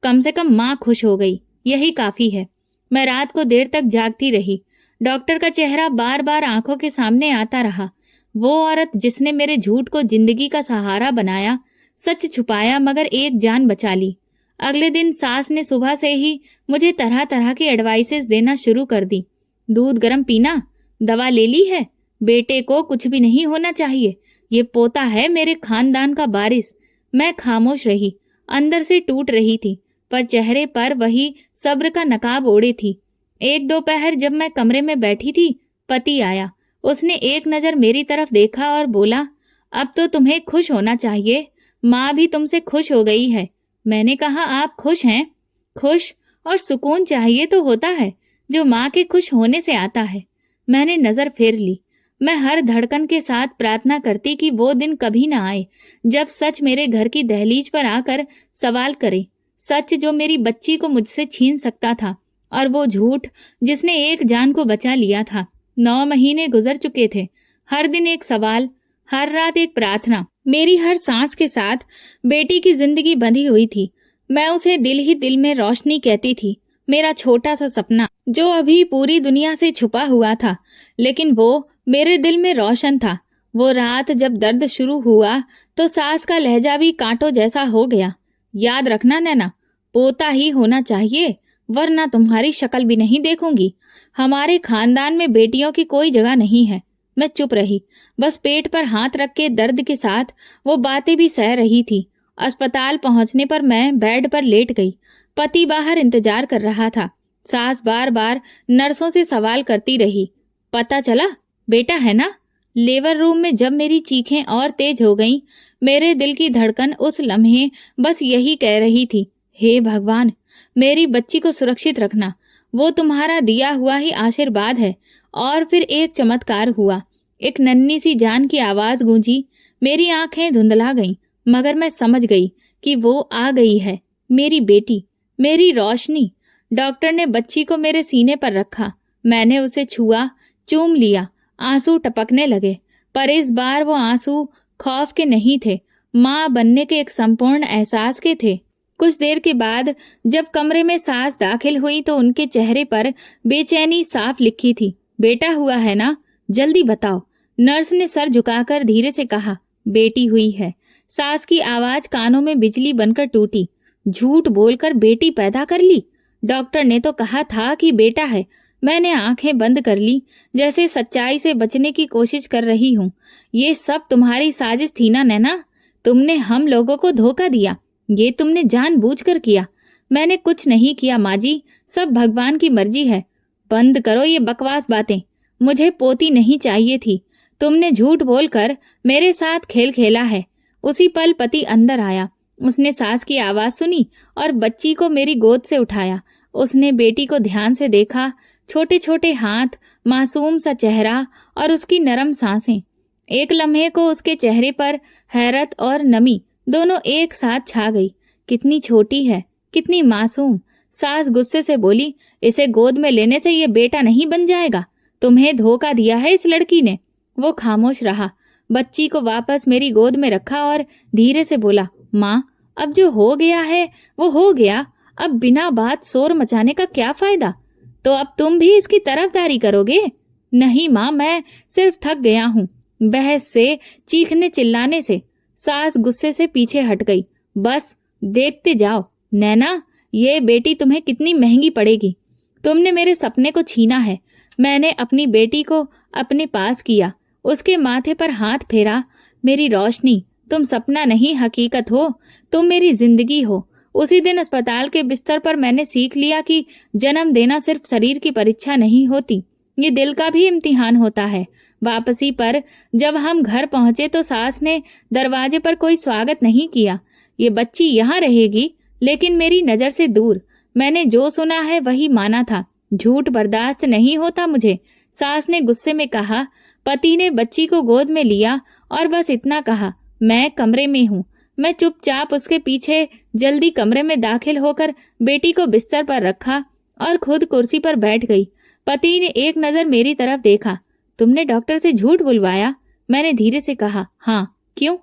कम से कम माँ खुश हो गई, यही काफी है। मैं रात को देर तक जागती रही। डॉक्टर का चेहरा बार बार आंखों के सामने आता रहा। वो औरत जिसने मेरे झूठ को जिंदगी का सहारा बनाया, सच छुपाया मगर एक जान बचा ली। अगले दिन सास ने सुबह से ही मुझे तरह तरह की एडवाइसेस देना शुरू कर दी। दूध गर्म पीना, दवा ले ली है, बेटे को कुछ भी नहीं होना चाहिए, ये पोता है मेरे खानदान का वारिस। मैं खामोश रही, अंदर से टूट रही थी, पर चेहरे पर वही सब्र का नकाब ओढ़े थी। एक दोपहर जब मैं कमरे में बैठी थी, पति आया। उसने एक नजर मेरी तरफ देखा और बोला, अब तो तुम्हें खुश होना चाहिए, माँ भी तुमसे खुश हो गई है। मैंने कहा, आप खुश हैं? खुश और सुकून चाहिए तो होता है, जो माँ के खुश होने से आता है। मैंने नजर फेर ली। मैं हर धड़कन के साथ प्रार्थना करती कि वो दिन कभी ना आए जब सच मेरे घर की दहलीज पर आकर सवाल करे। सच जो मेरी बच्ची को मुझसे छीन सकता था, और वो झूठ जिसने एक जान को बचा लिया था। 9 महीने गुजर चुके थे। हर दिन एक सवाल, हर रात एक प्रार्थना। मेरी हर सांस के साथ बेटी की जिंदगी बंधी हुई थी। मैं उसे दिल ही दिल में रोशनी कहती थी, मेरा छोटा सा सपना जो अभी पूरी दुनिया से छुपा हुआ था, लेकिन वो मेरे दिल में रोशन था। वो रात जब दर्द शुरू हुआ तो सास का लहजा भी कांटों जैसा हो गया। याद रखना नैना, पोता ही होना चाहिए, वरना तुम्हारी शक्ल भी नहीं देखूंगी। हमारे खानदान में बेटियों की कोई जगह नहीं है। मैं चुप रही, बस पेट पर हाथ रख के दर्द के साथ वो बातें भी सह रही थी। अस्पताल पहुंचने पर मैं बेड पर लेट गई। पति बाहर इंतजार कर रहा था। सास बार बार नर्सों से सवाल करती रही, पता चला, बेटा है ना? लेबर रूम में जब मेरी चीखें और तेज हो गईं, मेरे दिल की धड़कन उस लम्हे बस यही कह रही थी, हे भगवान, मेरी बच्ची को सुरक्षित रखना, वो तुम्हारा दिया हुआ ही आशीर्वाद है। और फिर एक चमत्कार हुआ। एक नन्ही सी जान की आवाज गूंजी। मेरी आंखें धुंधला गईं, मगर मैं समझ गई कि वो आ गई है, मेरी बेटी, मेरी रोशनी। डॉक्टर ने बच्ची को मेरे सीने पर रखा। मैंने उसे छुआ, चूम लिया। आंसू टपकने लगे, पर इस बार वो आंसू खौफ के नहीं थे, माँ बनने के एक संपूर्ण एहसास के थे। कुछ देर के बाद जब कमरे में सास दाखिल हुई तो उनके चेहरे पर बेचैनी साफ लिखी थी। बेटा हुआ है ना? जल्दी बताओ। नर्स ने सर झुकाकर धीरे से कहा, बेटी हुई है। सास की आवाज कानों में बिजली बनकर टूटी। झूठ बोलकर बेटी पैदा कर ली? डॉक्टर ने तो कहा था कि बेटा है। मैंने आंखें बंद कर ली, जैसे सच्चाई से बचने की कोशिश कर रही हूँ। ये सब तुम्हारी साजिश थी ना नैना? तुमने हम लोगों को धोखा दिया, ये तुमने जानबूझकर किया। मैंने कुछ नहीं किया माँ जी, सब भगवान की मर्जी है। बंद करो ये बकवास बातें, मुझे पोती नहीं चाहिए थी। तुमने झूठ बोलकर मेरे साथ खेल खेला है। उसी पल पति अंदर आया। उसने सास की आवाज सुनी और बच्ची को मेरी गोद से उठाया। उसने बेटी को ध्यान से देखा, छोटे छोटे हाथ, मासूम सा चेहरा और उसकी नरम सांसें। एक लम्हे को उसके चेहरे पर हैरत और नमी दोनों एक साथ छा गई। कितनी छोटी है, कितनी मासूम। सास गुस्से से बोली, इसे गोद में लेने से ये बेटा नहीं बन जाएगा। तुम्हें धोखा दिया है इस लड़की ने। वो खामोश रहा। बच्ची को वापस मेरी गोद में रखा और धीरे से बोला, माँ, अब जो हो गया है वो हो गया। अब बिना बात शोर मचाने का क्या फायदा? तो अब तुम भी इसकी तरफदारी करोगे? नहीं माँ, मैं सिर्फ थक गया हूँ। बहस से, चीखने चिल्लाने से। सास गुस्से से पीछे हट गई। बस देखते जाओ नैना, ये बेटी तुम्हें कितनी महंगी पड़ेगी। तुमने मेरे सपने को छीना है। मैंने अपनी बेटी को अपने पास किया, उसके माथे पर हाथ फेरा। मेरी रोशनी, तुम सपना नहीं हकीकत हो, तुम मेरी जिंदगी हो। उसी दिन अस्पताल के बिस्तर पर मैंने सीख लिया कि जन्म देना सिर्फ शरीर की परीक्षा नहीं होती, ये दिल का भी इम्तिहान होता है। वापसी पर जब हम घर पहुंचे तो सास ने दरवाजे पर कोई स्वागत नहीं किया। ये बच्ची यहाँ रहेगी, लेकिन मेरी नजर से दूर। मैंने जो सुना है वही माना था। झूठ बर्दाश्त नहीं होता मुझे। सास ने गुस्से में कहा। पति ने बच्ची को गोद में लिया और बस इतना कहा, मैं कमरे में हूँ। मैं चुपचाप उसके पीछे जल्दी कमरे में दाखिल होकर बेटी को बिस्तर पर रखा और खुद कुर्सी पर बैठ गई। पति ने एक नजर मेरी तरफ देखा। तुमने डॉक्टर से झूठ बुलवाया? मैंने धीरे से कहा। हाँ। क्यों?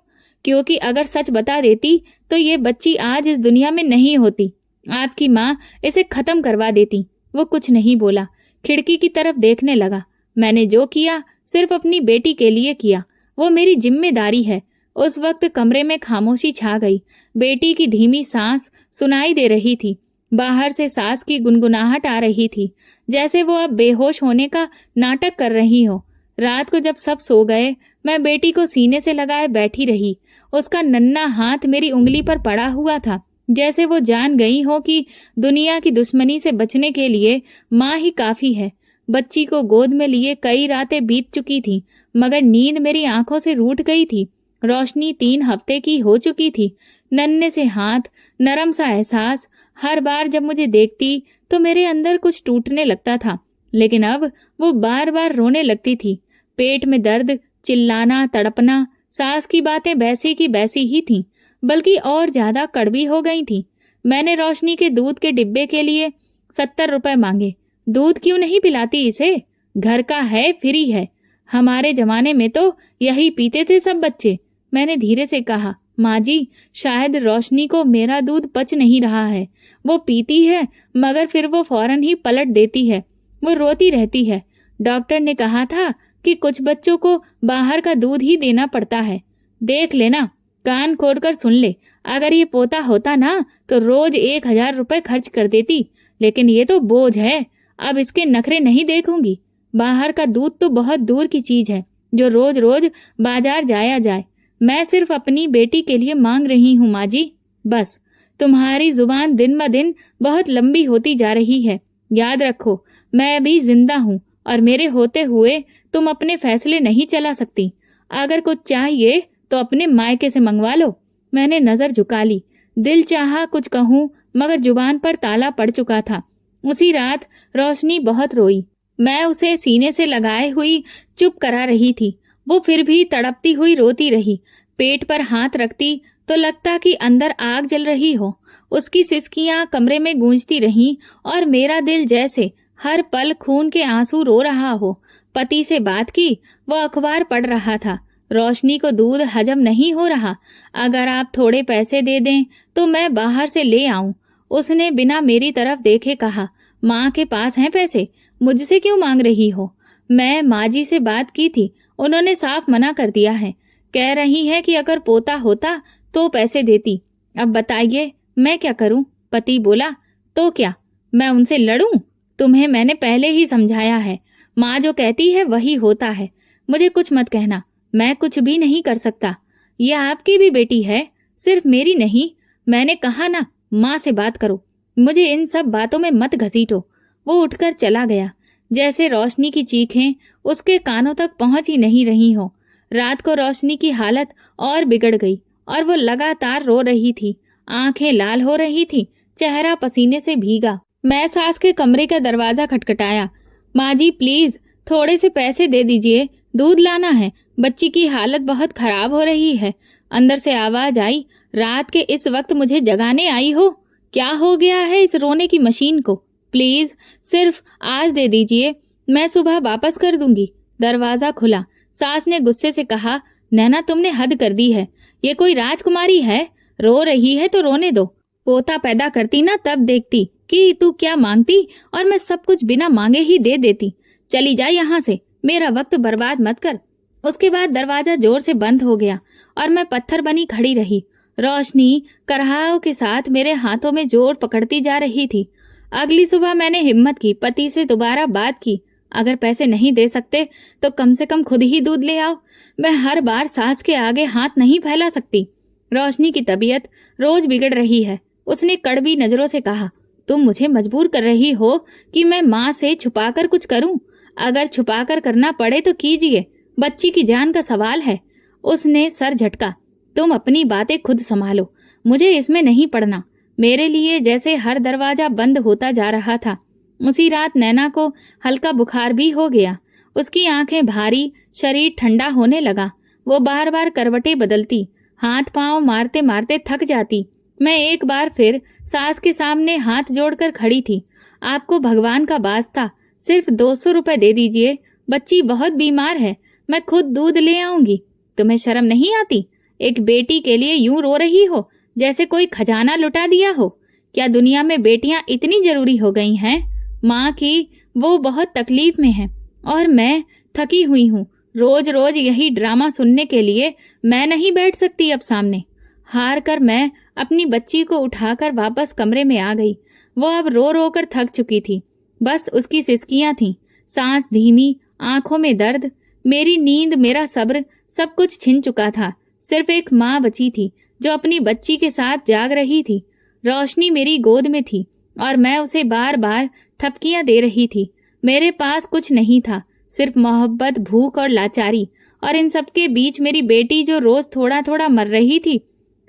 क्योंकि अगर सच बता देती तो ये बच्ची आज इस दुनिया में नहीं होती। आपकी माँ इसे खत्म करवा देती। वो कुछ नहीं बोला, खिड़की की तरफ देखने लगा। मैंने जो किया सिर्फ अपनी बेटी के लिए किया, वो मेरी जिम्मेदारी है। उस वक्त कमरे में खामोशी छा गई। बेटी की धीमी सांस सुनाई दे रही थी। बाहर से सास की गुनगुनाहट आ रही थी, जैसे वो अब बेहोश होने का नाटक कर रही हो। रात को जब सब सो गए, मैं बेटी को सीने से लगाए बैठी रही। उसका नन्हा हाथ मेरी उंगली पर पड़ा हुआ था, जैसे वो जान गई हो कि दुनिया की दुश्मनी से बचने के लिए माँ ही काफी है। बच्ची को गोद में लिए कई रातें बीत चुकी थी, मगर नींद मेरी आंखों से रूठ गई थी। रोशनी 3 हफ्ते की हो चुकी थी। नन्हे से हाथ, नरम सा एहसास। हर बार जब मुझे देखती तो मेरे अंदर कुछ टूटने लगता था, लेकिन अब वो बार बार रोने लगती थी। पेट में दर्द, चिल्लाना, तड़पना। सास की बातें वैसी की वैसी ही थीं, बल्कि और ज्यादा कड़वी हो गई थीं। मैंने रोशनी के दूध के डिब्बे के लिए 70 रुपए मांगे। दूध क्यों नहीं पिलाती इसे? घर का है, फ्री है। हमारे जमाने में तो यही पीते थे सब बच्चे। मैंने धीरे से कहा, माँ जी, शायद रोशनी को मेरा दूध पच नहीं रहा है। वो पीती है मगर फिर वो फौरन ही पलट देती है। वो रोती रहती है। डॉक्टर ने कहा था कि कुछ बच्चों को बाहर का दूध ही देना पड़ता है। देख लेना, कान खोलकर सुन ले। अगर ये पोता होता ना तो रोज 1000 रुपए खर्च कर देती, लेकिन ये तो बोझ है। अब इसके नखरे नहीं देखूंगी। बाहर का दूध तो बहुत दूर की चीज है जो रोज रोज बाजार जाया जाए। मैं सिर्फ अपनी बेटी के लिए मांग रही हूँ माँ जी, बस। तुम्हारी जुबान दिन ब दिन बहुत लंबी होती जा रही है। याद रखो, मैं अभी जिंदा हूँ और मेरे होते हुए तुम अपने फैसले नहीं चला सकती। अगर कुछ चाहिए तो अपने मायके से मंगवा लो। मैंने नजर झुका ली। दिल चाहा कुछ कहूँ, मगर जुबान पर ताला पड़ चुका था। उसी रात रोशनी बहुत रोई। मैं उसे सीने से लगाए हुई चुप करा रही थी। वो फिर भी तड़पती हुई रोती रही। पेट पर हाथ रखती तो लगता कि अंदर आग जल रही हो। उसकी सिसकियां कमरे में गूंजती रहीं और मेरा दिल जैसे हर पल खून के आंसू रो रहा हो। पति से बात की, वो अखबार पढ़ रहा था। रोशनी को दूध हजम नहीं हो रहा। अगर आप थोड़े पैसे दे दें तो मैं बाहर से ले आऊं। उसने बिना मेरी तरफ देखे कहा, माँ के पास हैं पैसे, मुझसे क्यों मांग रही हो? मैं माँ जी से बात की थी, उन्होंने साफ मना कर दिया है। कह रही है कि अगर पोता होता तो पैसे देती। अब बताइए मैं क्या करूं? पति बोला। तो क्या, मैं उनसे लड़ूं? तुम्हें मैंने पहले ही समझाया है, माँ जो कहती है वही होता है। मुझे कुछ मत कहना, मैं कुछ भी नहीं कर सकता। ये आपकी भी बेटी है, सिर्फ मेरी नहीं। मैंने कहा ना, माँ से बात करो, मुझे इन सब बातों में मत घसीटो। वो उठकर चला गया, जैसे रोशनी की चीखें उसके कानों तक पहुंच ही नहीं रही हो। रात को रोशनी की हालत और बिगड़ गई और वो लगातार रो रही थी। आंखें लाल हो रही थी, चेहरा पसीने से भीगा। मैं सास के कमरे का दरवाजा खटखटाया। माँ जी प्लीज थोड़े से पैसे दे दीजिए, दूध लाना है, बच्ची की हालत बहुत खराब हो रही है। अंदर से आवाज आई, रात के इस वक्त मुझे जगाने आई हो? क्या हो गया है इस रोने की मशीन को? प्लीज सिर्फ आज दे दीजिए, मैं सुबह वापस कर दूंगी। दरवाजा खुला। सास ने गुस्से से कहा, नैना तुमने हद कर दी है। ये कोई राजकुमारी है? रो रही है तो रोने दो। पोता पैदा करती ना तब देखती कि तू क्या मांगती और मैं सब कुछ बिना मांगे ही दे देती। चली जा यहाँ से, मेरा वक्त बर्बाद मत कर। उसके बाद दरवाजा जोर से बंद हो गया और मैं पत्थर बनी खड़ी रही। रोशनी करहाओं के साथ मेरे हाथों में जोर पकड़ती जा रही थी। अगली सुबह मैंने हिम्मत की, पति से दोबारा बात की। अगर पैसे नहीं दे सकते तो कम से कम खुद ही दूध ले आओ। मैं हर बार सास के आगे हाथ नहीं फैला सकती। रोशनी की तबीयत रोज बिगड़ रही है। उसने कड़वी नजरों से कहा, तुम मुझे मजबूर कर रही हो कि मैं माँ से छुपाकर कुछ करूं। अगर छुपाकर करना पड़े तो कीजिए, बच्ची की जान का सवाल है। उसने सर झटका। तुम अपनी बातें खुद संभालो, मुझे इसमें नहीं पड़ना। मेरे लिए जैसे हर दरवाजा बंद होता जा रहा था। उसी रात नैना को हल्का बुखार भी हो गया। उसकी आंखें भारी, शरीर ठंडा होने लगा। वो बार बार करवटें बदलती, हाथ पांव मारते मारते थक जाती। मैं एक बार फिर सास के सामने हाथ जोड़कर खड़ी थी। आपको भगवान का वास्ता सिर्फ 200 रुपए दे दीजिए, बच्ची बहुत बीमार है, मैं खुद दूध ले आऊंगी। तुम्हें शर्म नहीं आती? एक बेटी के लिए यूं रो रही हो जैसे कोई खजाना लुटा दिया हो। क्या दुनिया में बेटियां इतनी जरूरी हो गई हैं? माँ की वो बहुत तकलीफ में है और मैं थकी हुई हूँ। रोज रोज यही ड्रामा सुनने के लिए मैं नहीं बैठ सकती अब सामने। हार कर मैं अपनी बच्ची को उठाकर वापस कमरे में आ गई। वो अब रो रो कर थक चुकी थी। बस उसकी सिसकियां थीं, सांस धीमी, आंखों में दर्द। मेरी नींद, मेरा सब्र, सब कुछ छिन चुका था। सिर्फ एक माँ बची थी जो अपनी बच्ची के साथ जाग रही थी। रोशनी मेरी गोद में थी और मैं उसे बार बार थपकियां दे रही थी। मेरे पास कुछ नहीं था, सिर्फ मोहब्बत, भूख और लाचारी। और इन सब के बीच मेरी बेटी जो रोज थोड़ा थोड़ा मर रही थी।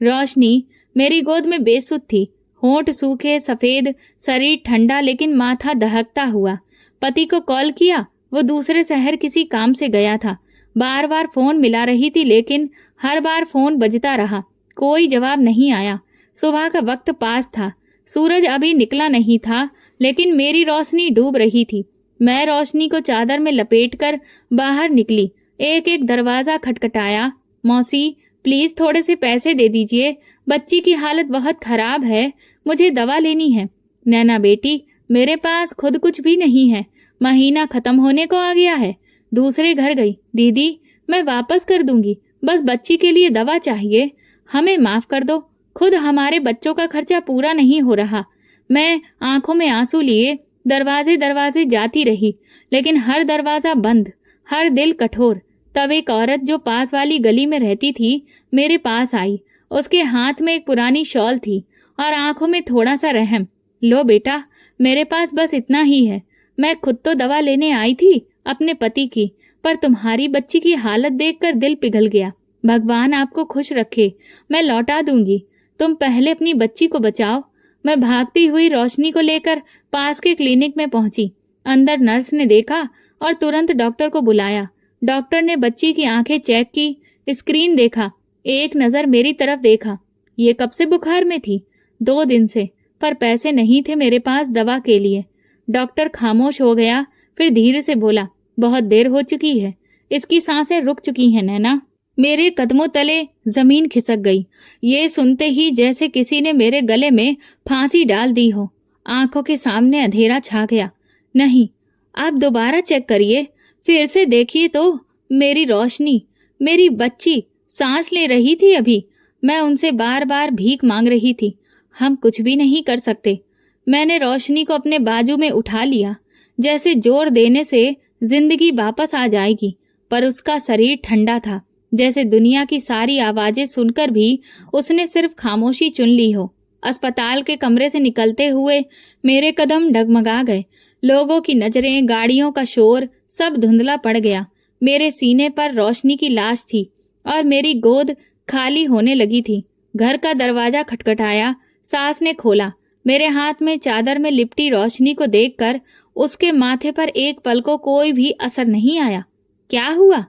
रोशनी मेरी गोद में बेसुध थी, होंठ सूखे सफेद, शरीर ठंडा लेकिन माथा दहकता हुआ। पति को कॉल किया, वो दूसरे शहर किसी काम से गया था। बार बार फोन मिला रही थी लेकिन हर बार फोन बजता रहा, कोई जवाब नहीं आया। सुबह का वक्त पास था, सूरज अभी निकला नहीं था लेकिन मेरी रोशनी डूब रही थी। मैं रोशनी को चादर में लपेटकर बाहर निकली। एक एक दरवाजा खटखटाया। मौसी, प्लीज थोड़े से पैसे दे दीजिए, बच्ची की हालत बहुत खराब है, मुझे दवा लेनी है। नैना बेटी, मेरे पास खुद कुछ भी नहीं है, महीना खत्म होने को आ गया है, दूसरे घर गई। दीदी, मैं वापस कर दूंगी, बस बच्ची के लिए दवा चाहिए, हमें माफ कर दो, खुद हमारे बच्चों का खर्चा पूरा नहीं हो रहा। मैं आंखों में आंसू लिए दरवाजे दरवाजे जाती रही लेकिन हर दरवाजा बंद, हर दिल कठोर। तब एक औरत जो पास वाली गली में रहती थी मेरे पास आई। उसके हाथ में एक पुरानी शॉल थी और आंखों में थोड़ा सा रहम। लो बेटा, मेरे पास बस इतना ही है। मैं खुद तो दवा लेने आई थी अपने पति की, पर तुम्हारी बच्ची की हालत देखकर दिल पिघल गया। भगवान आपको खुश रखे, मैं लौटा दूंगी, तुम पहले अपनी बच्ची को बचाओ। मैं भागती हुई रोशनी को लेकर पास के क्लिनिक में पहुंची। अंदर नर्स ने देखा और तुरंत डॉक्टर को बुलाया। डॉक्टर ने बच्ची की आंखें चेक की, स्क्रीन देखा, एक नजर मेरी तरफ देखा। ये कब से बुखार में थी? 2 दिन से, पर पैसे नहीं थे मेरे पास दवा के लिए। डॉक्टर खामोश हो गया, फिर धीरे से बोला, बहुत देर हो चुकी है, इसकी सांसें रुक चुकी हैं नैना। मेरे कदमों तले जमीन खिसक गई। ये सुनते ही जैसे किसी ने मेरे गले में फांसी डाल दी हो। आंखों के सामने अंधेरा छा गया। नहीं, आप दोबारा चेक करिए, फिर से देखिए तो। मेरी रोशनी, मेरी बच्ची सांस ले रही थी अभी। मैं उनसे बार बार भीख मांग रही थी। हम कुछ भी नहीं कर सकते। मैंने रोशनी को अपने बाजू में उठा लिया, जैसे जोर देने से जिंदगी वापस आ जाएगी, पर उसका शरीर ठंडा था, जैसे दुनिया की सारी आवाजें सुनकर भी उसने सिर्फ खामोशी चुन ली हो। अस्पताल के कमरे से निकलते हुए मेरे कदम डगमगा गए। लोगों की नजरें, गाड़ियों का शोर, सब धुंधला पड़ गया। मेरे सीने पर रोशनी की लाश थी और मेरी गोद खाली होने लगी थी। घर का दरवाजा खटखटाया, सास ने खोला। मेरे हाथ में चादर में लिपटी रोशनी को देखकर उसके माथे पर एक पल को कोई भी असर नहीं आया। क्या हुआ?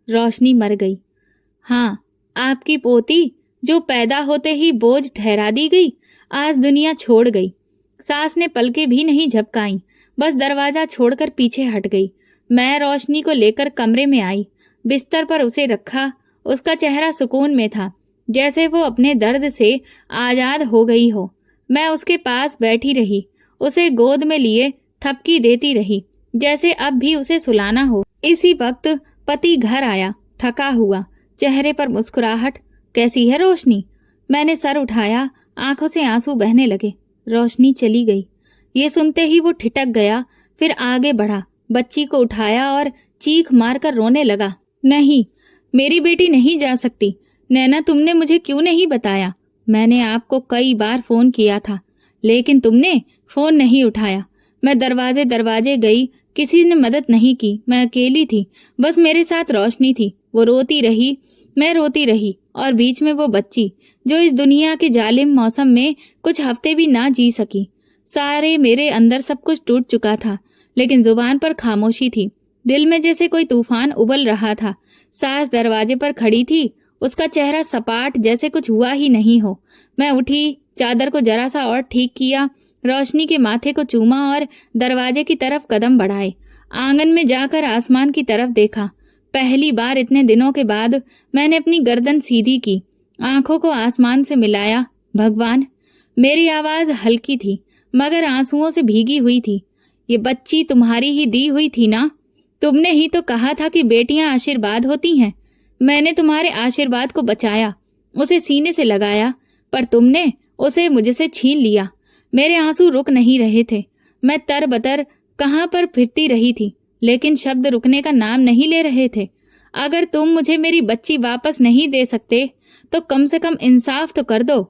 रोशनी मर गई। हाँ, आपकी पोती जो पैदा होते ही बोझ ठहरा दी गई, आज दुनिया छोड़ गई। सास ने पलकें भी नहीं झपकाई, बस दरवाजा छोड़कर पीछे हट गई। मैं रोशनी को लेकर कमरे में आई, बिस्तर पर उसे रखा। उसका चेहरा सुकून में था, जैसे वो अपने दर्द से आजाद हो गई हो। मैं उसके पास बैठी रही, उसे गोद में लिए थपकी देती रही, जैसे अब भी उसे सुलाना हो। इसी वक्त पति घर आया, थका हुआ, चेहरे पर मुस्कुराहट। कैसी है रोशनी? मैंने सर उठाया, आंखों से आंसू बहने लगे। रोशनी चली गई। ये सुनते ही वो ठिठक गया, फिर आगे बढ़ा, बच्ची को उठाया और चीख मारकर रोने लगा। नहीं, मेरी बेटी नहीं जा सकती। नैना, तुमने मुझे क्यों नहीं बताया? मैंने आपको कई बार फोन किया था, लेकिन तुमने फोन नहीं उठाया। मैं दरवाजे दरवाजे गई, किसी ने मदद नहीं की। मैं अकेली थी, बस मेरे साथ रोशनी थी। वो रोती रही, मैं रोती रही, और बीच में वो बच्ची जो इस दुनिया के जालिम मौसम में कुछ हफ्ते भी ना जी सकी। सारे मेरे अंदर सब कुछ टूट चुका था, लेकिन जुबान पर खामोशी थी। दिल में जैसे कोई तूफान उबल रहा था। सास दरवाजे पर खड़ी थी, उसका चेहरा सपाट, जैसे कुछ हुआ ही नहीं हो। मैं उठी, चादर को जरा सा और ठीक किया, रोशनी के माथे को चूमा और दरवाजे की तरफ कदम बढ़ाए। आंगन में जाकर आसमान की तरफ देखा। पहली बार इतने दिनों के बाद मैंने अपनी गर्दन सीधी की, आंखों को आसमान से मिलाया। भगवान! मेरी आवाज हल्की थी, मगर आंसुओं से भीगी हुई थी। ये बच्ची तुम्हारी ही दी हुई थी ना? तुमने ही तो कहा था कि बेटियां आशीर्वाद होती हैं। मैंने तुम्हारे आशीर्वाद को बचाया, उसे सीने से लगाया, पर तुमने उसे मुझसे छीन लिया। मेरे आंसू रुक नहीं रहे थे। मैं तरबतर कहाँ पर फिरती रही थी, लेकिन शब्द रुकने का नाम नहीं ले रहे थे। अगर तुम मुझे मेरी बच्ची वापस नहीं दे सकते, तो कम से कम इंसाफ तो कर दो।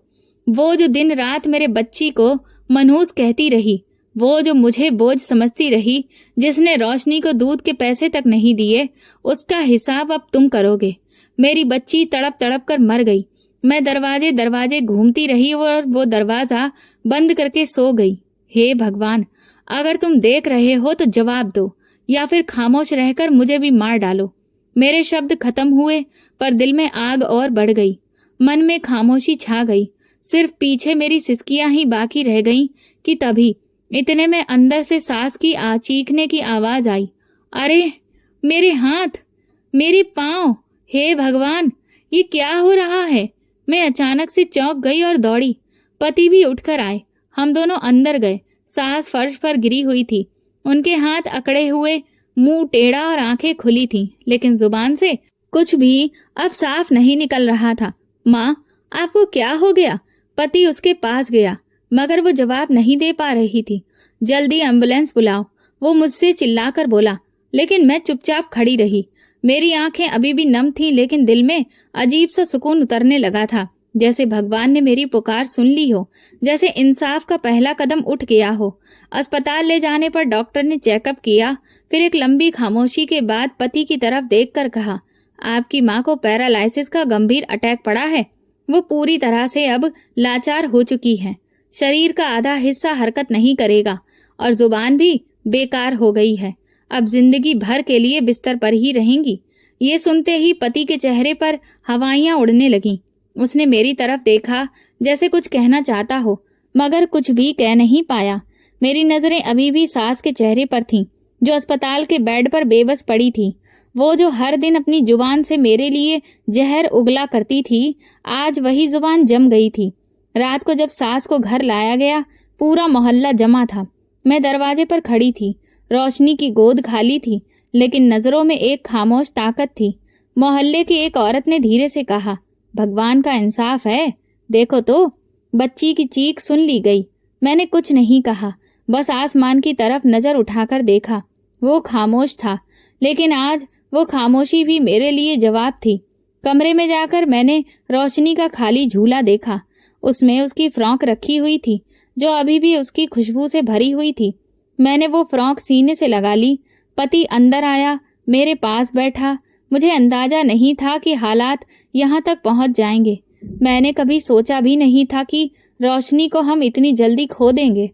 वो जो दिन रात मेरे बच्ची को मनहूस कहती रही, वो जो मुझे बोझ समझती रही, जिसने रोशनी को दूध के पैसे तक नहीं दिए, उसका हिसाब अब तुम करोगे। मेरी बच्ची तड़प तड़प कर मर गई। मैं दरवाजे दरवाजे घूमती रही और वो दरवाजा बंद करके सो गई। हे भगवान, अगर तुम देख रहे हो तो जवाब दो, या फिर खामोश रहकर मुझे भी मार डालो। मेरे शब्द खत्म हुए, पर दिल में आग और बढ़ गई। मन में खामोशी छा गई। सिर्फ पीछे मेरी सिसकियां ही बाकी रह गईं कि तभी इतने में अंदर से सास की चीखने की आवाज आई। अरे मेरे हाथ, मेरी पाँव! हे भगवान, ये क्या हो रहा है? मैं अचानक से चौंक गई और दौड़ी। पति भी उठकर आए। हम दोनों अंदर गए। सास फर्श पर गिरी हुई थी, उनके हाथ अकड़े हुए, मुंह टेढ़ा और आंखें खुली थीं, लेकिन जुबान से कुछ भी अब साफ नहीं निकल रहा था। माँ, आपको क्या हो गया? पति उसके पास गया, मगर वो जवाब नहीं दे पा रही थी। जल्दी एम्बुलेंस बुलाओ, वो मुझसे चिल्लाकर बोला, लेकिन मैं चुपचाप खड़ी रही। मेरी आंखें अभी भी नम थीं, लेकिन दिल में अजीब सा सुकून उतरने लगा था, जैसे भगवान ने मेरी पुकार सुन ली हो, जैसे इंसाफ का पहला कदम उठ गया हो। अस्पताल ले जाने पर डॉक्टर ने चेकअप किया, फिर एक लंबी खामोशी के बाद पति की तरफ देखकर कहा, आपकी माँ को पैरालाइसिस का गंभीर अटैक पड़ा है। वो पूरी तरह से अब लाचार हो चुकी है। शरीर का आधा हिस्सा हरकत नहीं करेगा और जुबान भी बेकार हो गई है। अब जिंदगी भर के लिए बिस्तर पर ही रहेंगी। ये सुनते ही पति के चेहरे पर हवाइयां उड़ने लगीं। उसने मेरी तरफ देखा, जैसे कुछ कहना चाहता हो, मगर कुछ भी कह नहीं पाया। मेरी नजरें अभी भी सास के चेहरे पर थीं, जो अस्पताल के बेड पर बेबस पड़ी थी। वो जो हर दिन अपनी जुबान से मेरे लिए जहर उगला करती थी, आज वही जुबान जम गई थी। रात को जब सास को घर लाया गया, पूरा मोहल्ला जमा था। मैं दरवाजे पर खड़ी थी। रोशनी की गोद खाली थी, लेकिन नजरों में एक खामोश ताकत थी। मोहल्ले की एक औरत ने धीरे से कहा, भगवान का इंसाफ है, देखो तो। बच्ची की चीख सुन ली गई। मैंने कुछ नहीं कहा, बस आसमान की तरफ नजर उठाकर देखा। वो खामोश था, लेकिन आज वो खामोशी भी मेरे लिए जवाब थी। कमरे में जाकर मैंने रोशनी का खाली झूला देखा। उसमें उसकी फ्रॉक रखी हुई थी, जो अभी भी उसकी खुशबू से भरी हुई थी। मैंने वो फ्रॉक सीने से लगा ली। पति अंदर आया, मेरे पास बैठा। मुझे अंदाजा नहीं था कि हालात यहाँ तक पहुँच जाएंगे। मैंने कभी सोचा भी नहीं था कि रोशनी को हम इतनी जल्दी खो देंगे।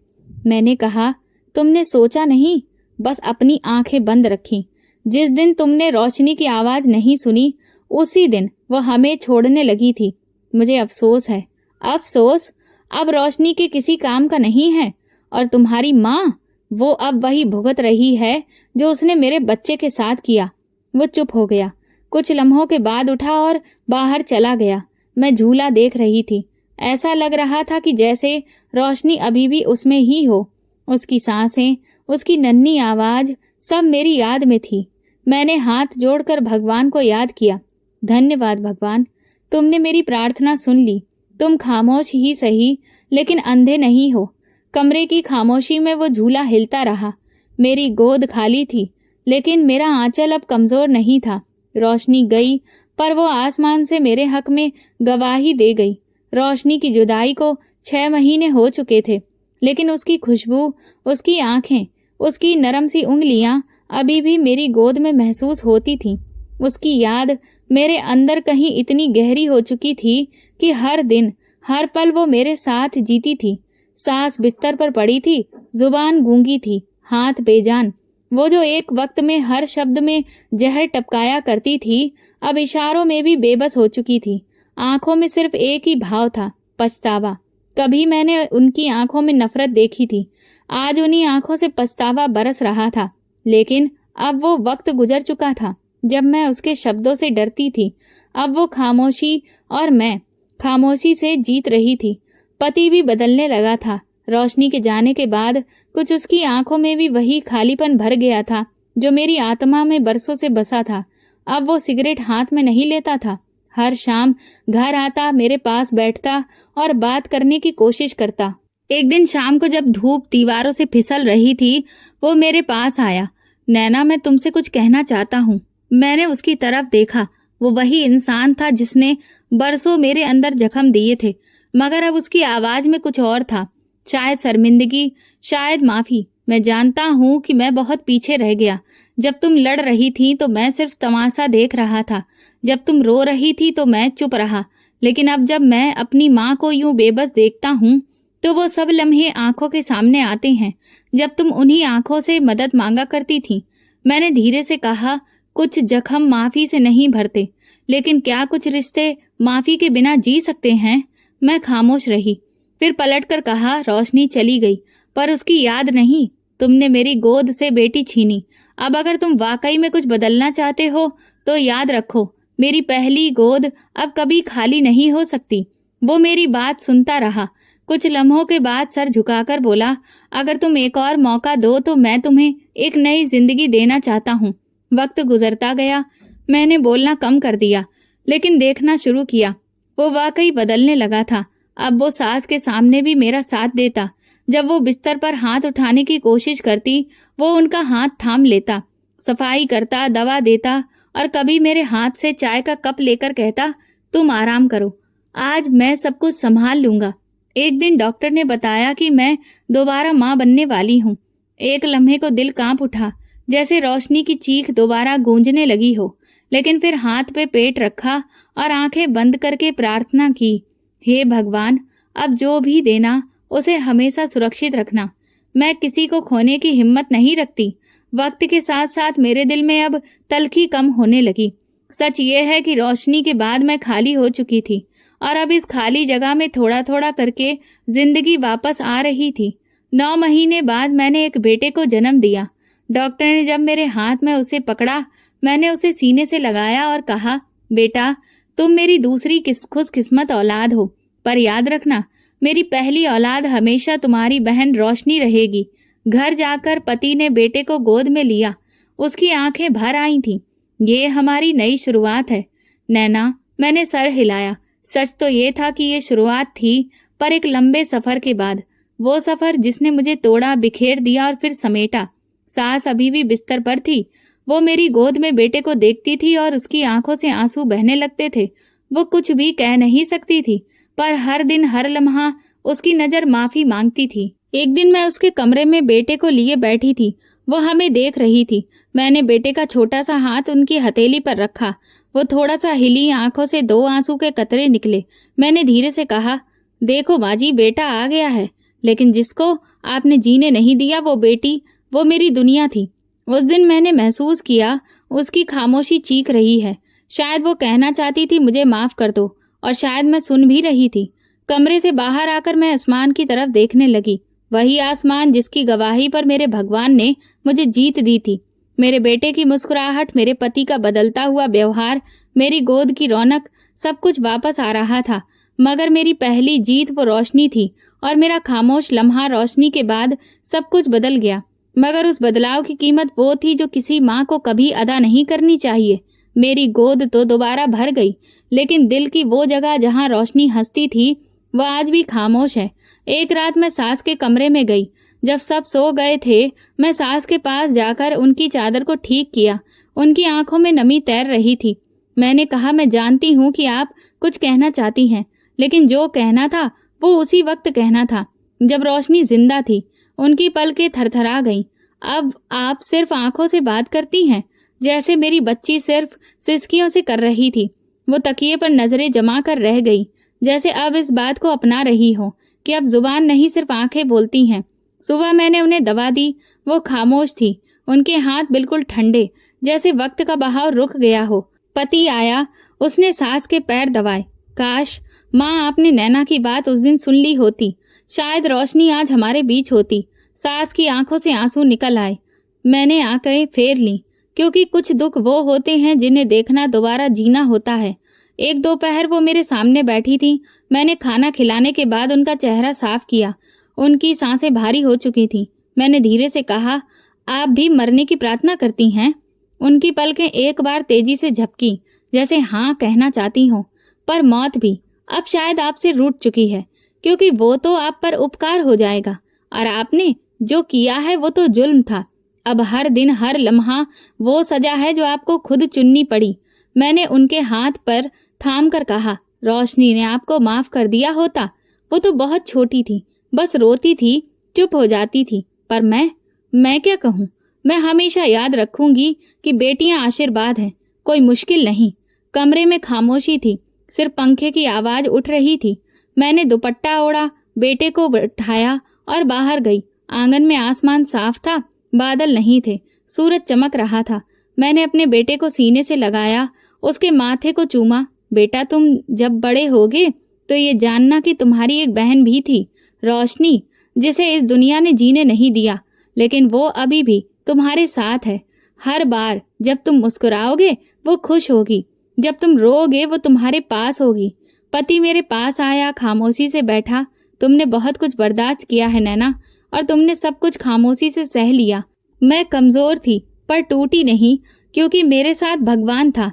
मैंने कहा, तुमने सोचा नहीं, बस अपनी आंखें बंद रखी। जिस दिन तुमने रोशनी की आवाज नहीं सुनी, उसी दिन वो हमें छोड़ने लगी थी। मुझे अफसोस है, अफसोस अब रोशनी के किसी काम का नहीं है। और तुम्हारी माँ, वो अब वही भुगत रही है जो उसने मेरे बच्चे के साथ किया। वो चुप हो गया, कुछ लम्हों के बाद उठा और बाहर चला गया। मैं झूला देख रही थी। ऐसा लग रहा था कि जैसे रोशनी अभी भी उसमें ही हो। उसकी सांसें, उसकी नन्ही आवाज सब मेरी याद में थी। मैंने हाथ जोड़कर भगवान को याद किया। धन्यवाद भगवान, तुमने मेरी प्रार्थना सुन ली। तुम खामोश ही सही, लेकिन अंधे नहीं हो। कमरे की खामोशी में वो झूला हिलता रहा। मेरी गोद खाली थी, लेकिन मेरा आंचल अब कमजोर नहीं था। रोशनी गई, पर वो आसमान से मेरे हक में गवाही दे गई। रोशनी की जुदाई को 6 महीने हो चुके थे, लेकिन उसकी खुशबू, उसकी आंखें, उसकी नरम सी उंगलियां अभी भी मेरी गोद में महसूस होती थीं। उसकी याद मेरे अंदर कहीं इतनी गहरी हो चुकी थी कि हर दिन, हर पल वो मेरे साथ जीती थी। सांस बिस्तर पर पड़ी थी, जुबान गूंगी थी, हाथ बेजान। वो जो एक वक्त में हर शब्द में जहर टपकाया करती थी, अब इशारों में भी बेबस हो चुकी थी। आंखों में सिर्फ एक ही भाव था, पछतावा। कभी मैंने उनकी आंखों में नफरत देखी थी, आज उन्हीं आंखों से पछतावा बरस रहा था। लेकिन अब वो वक्त गुजर चुका था जब मैं उसके शब्दों से डरती थी। अब वो खामोशी और मैं खामोशी से जीत रही थी। पति भी बदलने लगा था। रोशनी के जाने के बाद कुछ उसकी आंखों में भी वही खालीपन भर गया था जो मेरी आत्मा में बरसों से बसा था। अब वो सिगरेट हाथ में नहीं लेता था। हर शाम घर आता, मेरे पास बैठता और बात करने की कोशिश करता। एक दिन शाम को जब धूप दीवारों से फिसल रही थी, वो मेरे पास आया। नैना, मैं तुमसे कुछ कहना चाहता हूँ। मैंने उसकी तरफ देखा। वो वही इंसान था जिसने बरसों मेरे अंदर जख्म दिए थे, मगर अब उसकी आवाज में कुछ और था। शायद शर्मिंदगी, शायद माफी। मैं जानता हूँ कि मैं बहुत पीछे रह गया। जब तुम लड़ रही थी तो मैं सिर्फ तमाशा देख रहा था। जब तुम रो रही थी तो मैं चुप रहा। लेकिन अब जब मैं अपनी माँ को यूं बेबस देखता हूँ तो वो सब लम्हे आंखों के सामने आते हैं जब तुम उन्हीं आंखों से मदद मांगा करती थी। मैंने धीरे से कहा, कुछ जख्म माफी से नहीं भरते, लेकिन क्या कुछ रिश्ते माफी के बिना जी सकते हैं? मैं खामोश रही। फिर पलटकर कहा, रोशनी चली गई, पर उसकी याद नहीं। तुमने मेरी गोद से बेटी छीनी। अब अगर तुम वाकई में कुछ बदलना चाहते हो तो याद रखो, मेरी पहली गोद अब कभी खाली नहीं हो सकती। वो मेरी बात सुनता रहा। कुछ लम्हों के बाद सर झुकाकर बोला, अगर तुम एक और मौका दो तो मैं तुम्हें एक नई जिंदगी देना चाहता हूँ। वक्त गुजरता गया। मैंने बोलना कम कर दिया, लेकिन देखना शुरू किया। वो वाकई बदलने लगा था। अब वो सास के सामने भी मेरा साथ देता। जब वो बिस्तर पर हाथ उठाने की कोशिश करती, वो उनका हाथ थाम लेता, सफाई करता, दवा देता और कभी मेरे हाथ से चाय का कप लेकर कहता, तुम आराम करो, आज मैं सब कुछ संभाल लूंगा। एक दिन डॉक्टर ने बताया कि मैं दोबारा माँ बनने वाली हूँ। एक लम्हे को दिल कांप उठा, जैसे रोशनी की चीख दोबारा गूंजने लगी हो। लेकिन फिर हाथ पे पेट रखा और आंखें बंद करके प्रार्थना की, हे भगवान, अब जो भी देना उसे हमेशा सुरक्षित रखना। मैं किसी को खोने की हिम्मत नहीं रखती। वक्त के साथ साथ मेरे दिल में अब तलखी कम होने लगी। सच ये है कि रोशनी के बाद मैं खाली हो चुकी थी और अब इस खाली जगह में थोड़ा थोड़ा करके जिंदगी वापस आ रही थी। 9 महीने बाद मैंने एक बेटे को जन्म दिया। डॉक्टर ने जब मेरे हाथ में उसे पकड़ा, मैंने उसे सीने से लगाया और कहा, बेटा, तुम मेरी दूसरी खुशकिस्मत औलाद हो, पर याद रखना, मेरी पहली औलाद हमेशा तुम्हारी बहन रोशनी रहेगी। घर जाकर पति ने बेटे को गोद में लिया। उसकी आंखें भर आई थीं। ये हमारी नई शुरुआत है। नैना, मैंने सर हिलाया। सच तो ये था कि ये शुरुआत थी, पर एक लंबे सफर के बाद। वो सफर जिसने मुझे तोड़ा, बिखेर दिया और फिर समेटा। सास अभी भी बिस्तर पर थी। वो मेरी गोद में बेटे को देखती थी और उसकी आंखों से आंसू बहने लगते थे। वो कुछ भी कह नहीं सकती थी, पर हर दिन, हर लम्हा उसकी नजर माफी मांगती थी। एक दिन मैं उसके कमरे में बेटे को लिए बैठी थी। वो हमें देख रही थी। मैंने बेटे का छोटा सा हाथ उनकी हथेली पर रखा। वो थोड़ा सा हिली, आंखों से 2 आंसू के कतरे निकले। मैंने धीरे से कहा, देखो बाजी, बेटा आ गया है, लेकिन जिसको आपने जीने नहीं दिया वो बेटी, वो मेरी दुनिया थी। उस दिन मैंने महसूस किया उसकी खामोशी चीख रही है। शायद वो कहना चाहती थी मुझे माफ कर दो, और शायद मैं सुन भी रही थी। कमरे से बाहर आकर मैं आसमान की तरफ देखने लगी। वही आसमान जिसकी गवाही पर मेरे भगवान ने मुझे जीत दी थी। मेरे बेटे की मुस्कुराहट, मेरे पति का बदलता हुआ व्यवहार, मेरी गोद की रौनक, सब कुछ वापस आ रहा था। मगर मेरी पहली जीत वो रोशनी थी और मेरा खामोश लम्हा रोशनी के बाद सब कुछ बदल गया। मगर उस बदलाव की कीमत वो थी जो किसी माँ को कभी अदा नहीं करनी चाहिए। मेरी गोद तो दोबारा भर गई, लेकिन दिल की वो जगह जहाँ रोशनी हंसती थी वह आज भी खामोश है। एक रात मैं सास के कमरे में गई। जब सब सो गए थे, मैं सास के पास जाकर उनकी चादर को ठीक किया। उनकी आंखों में नमी तैर रही थी। मैंने कहा, मैं जानती हूँ कि आप कुछ कहना चाहती हैं, लेकिन जो कहना था वो उसी वक्त कहना था जब रोशनी जिंदा थी। उनकी पलकें थरथरा गईं। अब आप सिर्फ आंखों से बात करती हैं, जैसे मेरी बच्ची सिर्फ सिसकियों से कर रही थी। वो तकिए पर नजरें जमा कर रह गई, जैसे अब इस बात को अपना रही हो कि अब जुबान नहीं सिर्फ आंखें बोलती हैं। सुबह मैंने उन्हें दवा दी। वो खामोश थी, उनके हाथ बिल्कुल ठंडे, जैसे वक्त का बहाव रुक गया हो। पति आया, उसने सास के पैर दबाए। काश माँ आपने नैना की बात उस दिन सुन ली होती, शायद रोशनी आज हमारे बीच होती। सास की आंखों से आंसू निकल आए। मैंने आंखें फेर ली, क्योंकि कुछ दुख वो होते हैं जिन्हें देखना दोबारा जीना होता है। एक दोपहर वो मेरे सामने बैठी थी। मैंने खाना खिलाने के बाद उनका चेहरा साफ किया। उनकी सांसें भारी हो चुकी थीं। मैंने धीरे से कहा, आप भी मरने की प्रार्थना करती हैं? उनकी पलकें एक बार तेजी से झपकी, जैसे हाँ कहना चाहती हो। पर मौत भी अब शायद आपसे रूठ चुकी है, क्योंकि वो तो आप पर उपकार हो जाएगा, और आपने जो किया है वो तो जुल्म था। अब हर दिन हर लम्हा वो सजा है जो आपको खुद चुननी पड़ी। मैंने उनके हाथ पर थाम कर कहा, रोशनी ने आपको माफ कर दिया होता। वो तो बहुत छोटी थी, बस रोती थी, चुप हो जाती थी। पर मैं क्या कहूँ? मैं हमेशा याद रखूंगी कि बेटियां आशीर्वाद हैं, कोई मुश्किल नहीं। कमरे में खामोशी थी, सिर्फ पंखे की आवाज उठ रही थी। मैंने दुपट्टा ओढ़ा, बेटे को उठाया और बाहर गई। आंगन में आसमान साफ था, बादल नहीं थे, सूरज चमक रहा था। मैंने अपने बेटे को सीने से लगाया, उसके माथे को चूमा। बेटा, तुम जब बड़े होगे तो ये जानना कि तुम्हारी एक बहन भी थी, रोशनी, जिसे इस दुनिया ने जीने नहीं दिया, लेकिन वो अभी भी तुम्हारे साथ है। हर बार जब तुम मुस्कुराओगे वो खुश होगी, जब तुम रोओगे वो तुम्हारे पास होगी। पति मेरे पास आया, खामोशी से बैठा। तुमने बहुत कुछ बर्दाश्त किया है नैना, और तुमने सब कुछ खामोशी से सह लिया। मैं कमजोर थी पर टूटी नहीं, क्योंकि मेरे साथ भगवान था।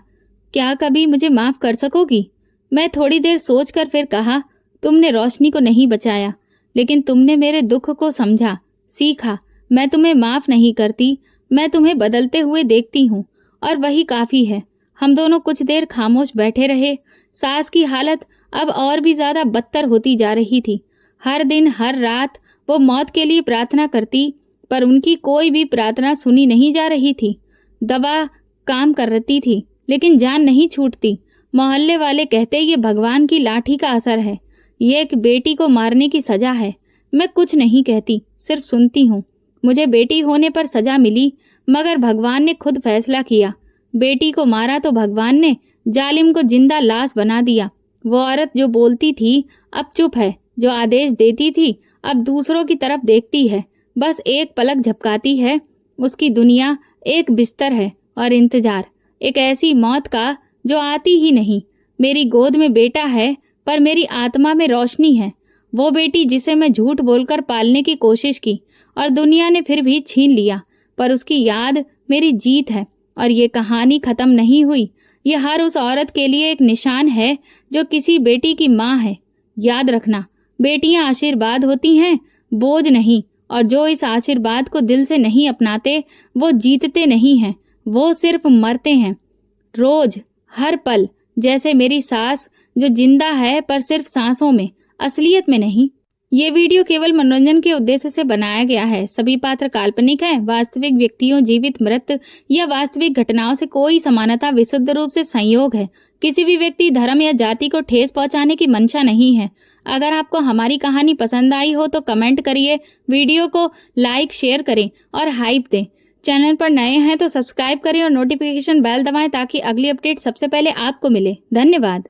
क्या कभी मुझे माफ कर सकोगी? मैं थोड़ी देर सोचकर फिर कहा, तुमने रोशनी को नहीं बचाया, लेकिन तुमने मेरे दुख को समझा, सीखा। मैं तुम्हें माफ नहीं करती, मैं तुम्हें बदलते हुए देखती हूँ, और वही काफी है। हम दोनों कुछ देर खामोश बैठे रहे। सास की हालत अब और भी ज्यादा बदतर होती जा रही थी। हर दिन हर रात वो मौत के लिए प्रार्थना करती, पर उनकी कोई भी प्रार्थना सुनी नहीं जा रही थी। दवा काम कर रही थी, लेकिन जान नहीं छूटती। मोहल्ले वाले कहते ये भगवान की लाठी का असर है, ये एक बेटी को मारने की सजा है। मैं कुछ नहीं कहती, सिर्फ सुनती हूँ। मुझे बेटी होने पर सजा मिली, मगर भगवान ने खुद फैसला किया। बेटी को मारा तो भगवान ने, जालिम को जिंदा लाश बना दिया। वो औरत जो बोलती थी अब चुप है, जो आदेश देती थी अब दूसरों की तरफ देखती है, बस एक पलक झपकाती है। उसकी दुनिया एक बिस्तर है और इंतजार, एक ऐसी मौत का जो आती ही नहीं। मेरी गोद में बेटा है, पर मेरी आत्मा में रोशनी है। वो बेटी जिसे मैं झूठ बोलकर पालने की कोशिश की और दुनिया ने फिर भी छीन लिया, पर उसकी याद मेरी जीत है। और ये कहानी खत्म नहीं हुई। ये हर उस औरत के लिए एक निशान है जो किसी बेटी की माँ है। याद रखना, बेटियां आशीर्वाद होती हैं, बोझ नहीं। और जो इस आशीर्वाद को दिल से नहीं अपनाते वो जीतते नहीं हैं, वो सिर्फ मरते हैं। रोज हर पल, जैसे मेरी सास जो जिंदा है पर सिर्फ सांसों में, असलियत में नहीं। ये वीडियो केवल मनोरंजन के उद्देश्य से बनाया गया है। सभी पात्र काल्पनिक हैं। वास्तविक व्यक्तियों, जीवित, मृत या वास्तविक घटनाओं से कोई समानता विशुद्ध रूप से संयोग है। किसी भी व्यक्ति, धर्म या जाति को ठेस पहुंचाने की मंशा नहीं है। अगर आपको हमारी कहानी पसंद आई हो तो कमेंट करिए, वीडियो को लाइक, शेयर करें और हाइप दें। चैनल पर नए हैं तो सब्सक्राइब करें और नोटिफिकेशन बेल दबाएं ताकि अगली अपडेट सबसे पहले आपको मिले। धन्यवाद।